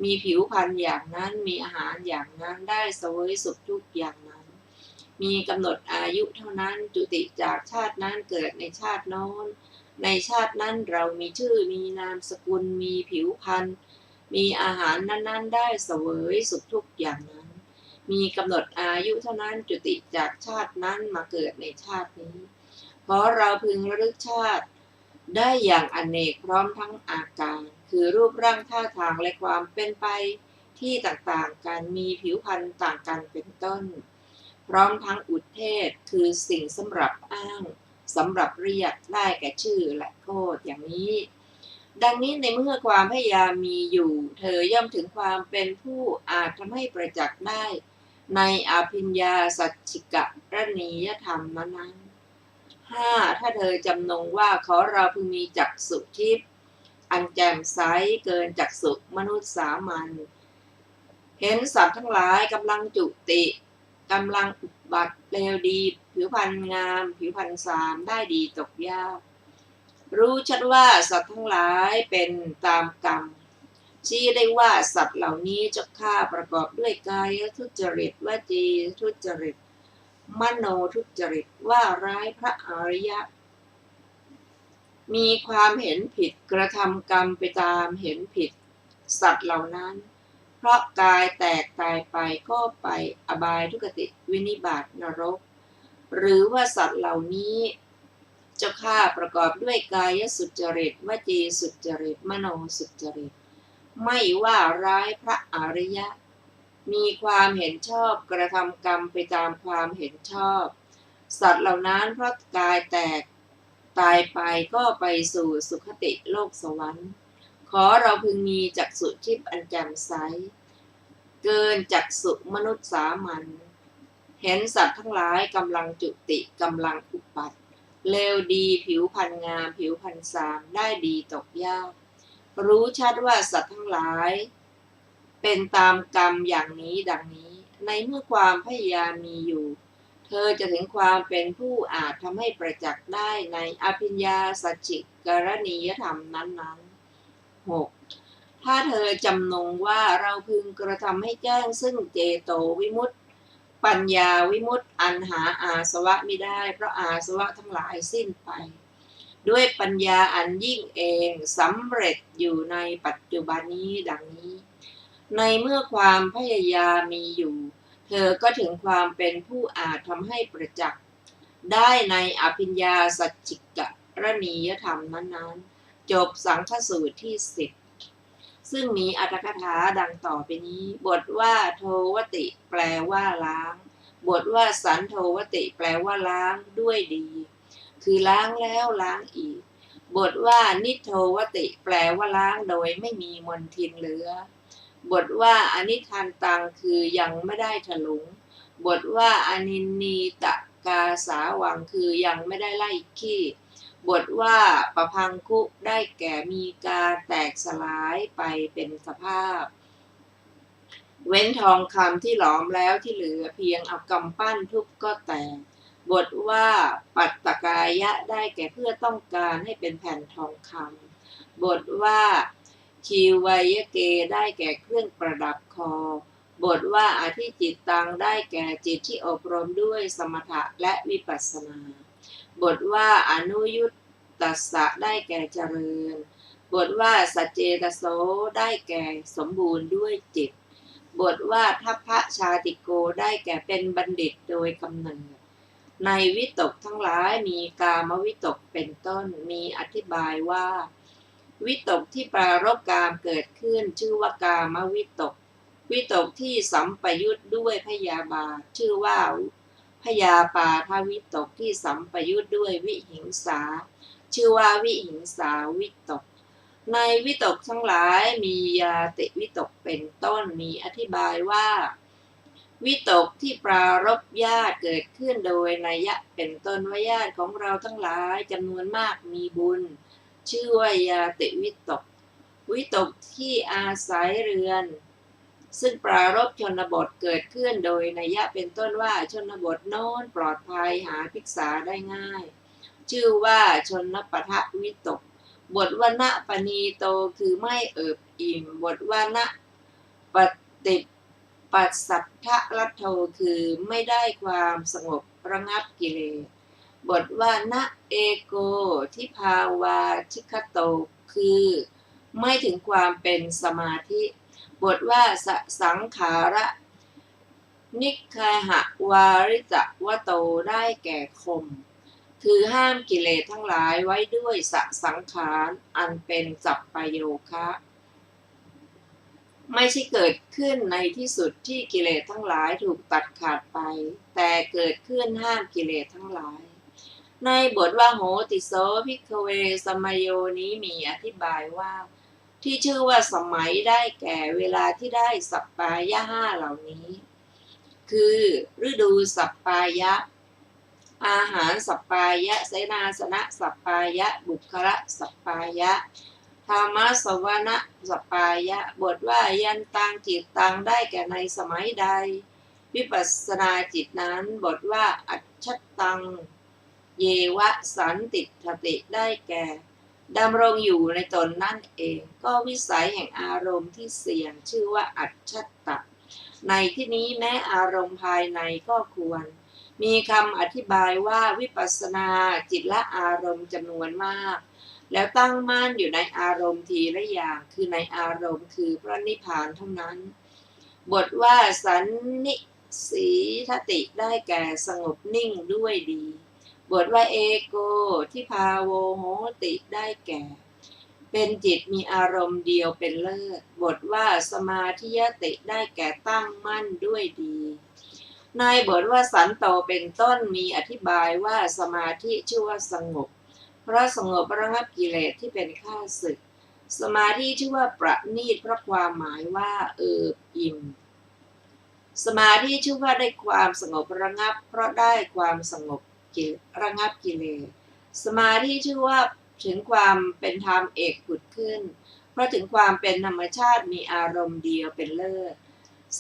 มีผิวพรรณอย่างนั้นมีอาหารอย่างนั้นได้เสวยสุขทุกอย่างนั้นมีกำหนดอายุเท่านั้นจุติจากชาตินั้นเกิดในชาติโน้นในชาตินั้นเรามีชื่อมีนามสกุลมีผิวพรรณมีอาหารนั้นๆได้เสวยสุขทุกอย่างนั้นมีกำหนดอายุเท่านั้นจุติจากชาตินั้นมาเกิดในชาตินี้เพราะเราพึงระลึกชาติได้อย่างอเนกพร้อมทั้งอาการคือรูปร่างท่าทางและความเป็นไปที่ต่างๆกันมีผิวพรรณต่างกันเป็นต้นพร้อมทั้งอุทเทศคือสิ่งสำหรับอ้างสำหรับเรียกได้แก่ชื่อและโทษอย่างนี้ดังนี้ในเมื่อความพยายามมีอยู่เธอย่อมถึงความเป็นผู้อาจทำให้ประจักษ์ได้ในอภิญญาสัจจิกรณียธรรมนั้นๆ 5. ถ้าเธอจำนงว่าขอเราพึงมีจักษุทิพย์ อันแจ่มใสเกินจักษุมนุษย์สามัญเห็นสัตว์ทั้งหลายกำลังจุติกำลังอุบัติเลวดีผิวพรรณงามผิวพรรณสามได้ดีตกยากรู้ชัดว่าสัตว์ทั้งหลายเป็นตามกรรมชี้ได้ว่าสัตว์เหล่านี้เจ้าข้าประกอบด้วยกายทุจริตวจีทุจริตมโนทุจริตว่าร้ายพระอริยะมีความเห็นผิดกระทำกรรมไปตามเห็นผิดสัตว์เหล่านั้นเพราะกายแตกตายไปก็ไปอบายทุกติวินิบาตนรกหรือว่าสัตว์เหล่านี้เจ้าข้าประกอบด้วยกายสุจริตวจีสุจริตมโนสุจริตไม่ว่าร้ายพระอริยะมีความเห็นชอบกระทำกรรมไปตามความเห็นชอบสัตว์เหล่านั้นเพราะกายแตกตายไปก็ไปสู่สุคติโลกสวรรค์ขอเราพึงมีจักษุทิพย์อันแจ่มใสเกินจักษุมนุษย์สามัญเห็นสัตว์ทั้งหลายกำลังจุติกำลังอุบัติเลวดีผิวพรรณงามผิวพรรณสามได้ดีตกยากรู้ชัดว่าสัตว์ทั้งหลายเป็นตามกรรมอย่างนี้ดังนี้ในเมื่อความพยายามมีอยู่เธอจะถึงความเป็นผู้อาจทำให้ประจักษ์ได้ในอภิญญาสัจจิกรณียธรรมนั้นๆ 6. ถ้าเธอจำนงว่าเราพึงกระทำให้แจ้งซึ่งเจโตวิมุตติปัญญาวิมุตติอันหาอาสวะมิได้เพราะอาสวะทั้งหลายสิ้นไปด้วยปัญญาอันยิ่งเองสำเร็จอยู่ในปัจจุบันนี้ดังนี้ในเมื่อความพยายามมีอยู่เธอก็ถึงความเป็นผู้อาจทำให้ประจักษ์ได้ในอภิญญาสัจจิกรณียธรรมนั้นๆจบสังฆสูตรที่ 10ซึ่งมีอรรถกถาดังต่อไปนี้บทว่าโทวติแปลว่าล้างบทว่าสันโทวติแปลว่าล้างด้วยดีคือล้างแล้วล้างอีกบทว่านิโทวติแปลว่าล้างโดยไม่มีมลทินเหลือบทว่าอนิทันตังคือยังไม่ได้ถลุงบทว่าอนินนีตกาสาวังคือยังไม่ได้ไล่ขี้บทว่าปพังคุได้แก่มีการแตกสลายไปเป็นสภาพเว้นทองคำที่หลอมแล้วที่เหลือเพียงเอากำปั้นทุบก็แตกบทว่าปัตตกายะได้แก่เพื่อต้องการให้เป็นแผ่นทองคำบทว่าชีวายเกได้แก่เครื่องประดับคอบทว่าอธิจิตตังได้แก่จิตที่อบรมด้วยสมถะและวิปัสสนาบทว่าอนุยุตตัสสะได้แก่เจริญบทว่าสัจเจตโสได้แก่สมบูรณ์ด้วยจิตบทว่าทัพพะชาติโกได้แก่เป็นบัณฑิตโดยกำเนิดในวิตกทั้งหลายมีกามวิตกเป็นต้นมีอธิบายว่าวิตกที่ปรารภกามเกิดขึ้นชื่อว่ากามวิตกวิตกที่สัมปยุตด้วยพยาบาทชื่อว่าพยาปาทวิตกที่สัมปยุตด้วยวิหิงสาชื่อว่าวิหิงสาวิตกในวิตกทั้งหลายมียาติวิตกเป็นต้นมีอธิบายว่าวิตกที่ปรารภญาติเกิดขึ้นโดยนัยยะเป็นต้นว่าญาติของเราทั้งหลายจำนวนมากมีบุญชื่อว่ายาติวิตกวิตกที่อาศัยเรือนซึ่งปรารภชนบทเกิดขึ้นโดยนัยยะเป็นต้นว่าชนบทโน้นปลอดภัยหาภิกษาได้ง่ายชื่อว่าชนปทวิตกบทว่านะปณีโตคือไม่เอิบอิ่มบทว่านะปฏิปัสสัทธลัทโธคือไม่ได้ความสงบระงับกิเลสบทว่านะเอโกทิภาวาชิคโตคือไม่ถึงความเป็นสมาธิบทว่าสังขาระนิคหะวาริจวโตได้แก่คมคือห้ามกิเลสทั้งหลายไว้ด้วยสังขารอันเป็นสัพพโยคะไม่ใช่เกิดขึ้นในที่สุดที่กิเลสทั้งหลายถูกตัดขาดไปแต่เกิดขึ้นห้ามกิเลสทั้งหลายในบทว่าโหติโสภิกขเวสมัยโยนี้มีอธิบายว่าที่ชื่อว่าสมัยได้แก่เวลาที่ได้สัปปายะห้าเหล่านี้คือฤดูสัปปายะอาหารสัปปายะเสนาสนะสัปปายะบุคละสัปปายะ ธรรมสวนะสปายะบทว่ายันตังจิตตังได้แก่ในสมัยใดวิปัสสนาจิตนั้นบทว่าอัจฉตังเยวะสันติทติได้แก่ดำรงอยู่ในตนนั่นเองก็วิสัยแห่งอารมณ์ที่เสี่ยงชื่อว่าอัจฉตะในที่นี้แม้อารมณ์ภายในก็ควรมีคำอธิบายว่าวิปัสสนาจิตละอารมณ์จำนวนมากแล้วตั้งมั่นอยู่ในอารมณ์ทีละอย่างคือในอารมณ์คือพระนิพพานเท่านั้นบทว่าสันนิสีทติได้แก่สงบนิ่งด้วยดีบทว่าเอโกที่พาโวโหติได้แก่เป็นจิตมีอารมณ์เดียวเป็นเลิศบทว่าสมาธิยติได้แก่ตั้งมั่นด้วยดีในบทว่าสันโตเป็นต้นมีอธิบายว่าสมาธิชื่อว่าสงบเพราะสงบระงับกิเลสที่เป็นข้าศึกสมาธิชื่อว่าประณีตเพราะความหมายว่าอิ่มสมาธิชื่อว่าได้ความสงบระงับเพราะได้ความสงบระงับกิเลสสมาธิชื่อว่าถึงความเป็นธรรมเอกผุดขึ้นเพราะถึงความเป็นธรรมชาติมีอารมณ์เดียวเป็นเลิศ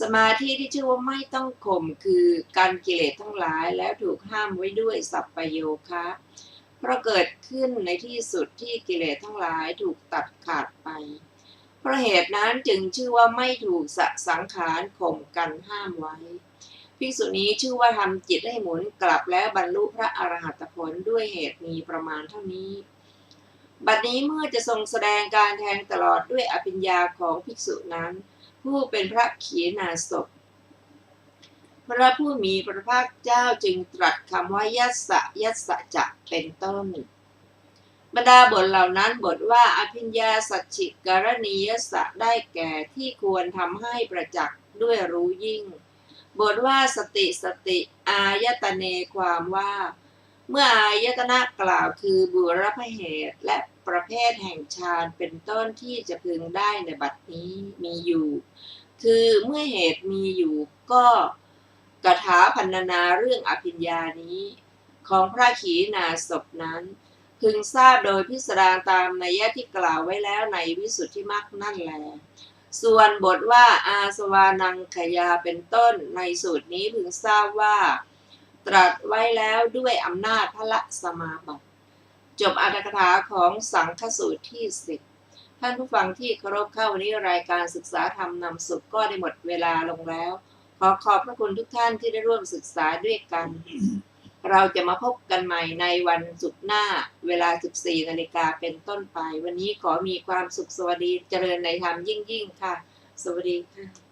สมาธิที่ชื่อว่าไม่ต้องข่มคือการกิเลสทั้งหลายแล้วถูกห้ามไว้ด้วยสัพพโยคะเพราะเกิดขึ้นในที่สุดที่กิเลสทั้งหลายถูกตัดขาดไปเพราะเหตุนั้นจึงชื่อว่าไม่ถูกสังขารข่มกันห้ามไว้ภิกษุนี้ชื่อว่าทำจิตให้หมุนกลับแล้วบรรลุพระอรหัตผลด้วยเหตุมีประมาณเท่านี้บัดนี้เมื่อจะทรงแสดงการแทงตลอดด้วยอภิญญาของภิกษุนั้นผู้เป็นพระขีณาสพพระผู้มีพระภาคเจ้าจึงตรัสคำว่ายัสสะยัสสะจะเป็นต้นบรรดาบทเหล่านั้นบทว่าอภิญญาสัจฉิกรณียสะได้แก่ที่ควรทำให้ประจักษ์ด้วยรู้ยิ่งบทว่าสติอายตเนความว่าเมื่ออายตนะกล่าวคือบุรพเหตุและประเภทแห่งฌานเป็นต้นที่จะพึงได้ในบัดนี้มีอยู่คือเมื่อเหตุมีอยู่ก็กถาพรรณนาเรื่องอภิญญานี้ของพระขีณาสพนั้นพึงทราบโดยพิสดารตามนัยยะที่กล่าวไว้แล้วในวิสุทธิมรรคนั่นแลส่วนบทว่าอาสวานังขยาเป็นต้นในสูตรนี้พึงทราบว่าตรัสไว้แล้วด้วยอำนาจพระสมาบัติจบอรรถกถาของสังฆสูตรที่10ท่านผู้ฟังที่เคารพเข้าวันนี้รายการศึกษาธรรมนำสุขก็ได้หมดเวลาลงแล้วขอขอบพระคุณทุกท่านที่ได้ร่วมศึกษาด้วยกันเราจะมาพบกันใหม่ในวันศุกร์หน้าเวลา 14 นาฬิกาเป็นต้นไปวันนี้ขอมีความสุขสวัสดีเจริญในธรรมยิ่งๆค่ะสวัสดีค่ะ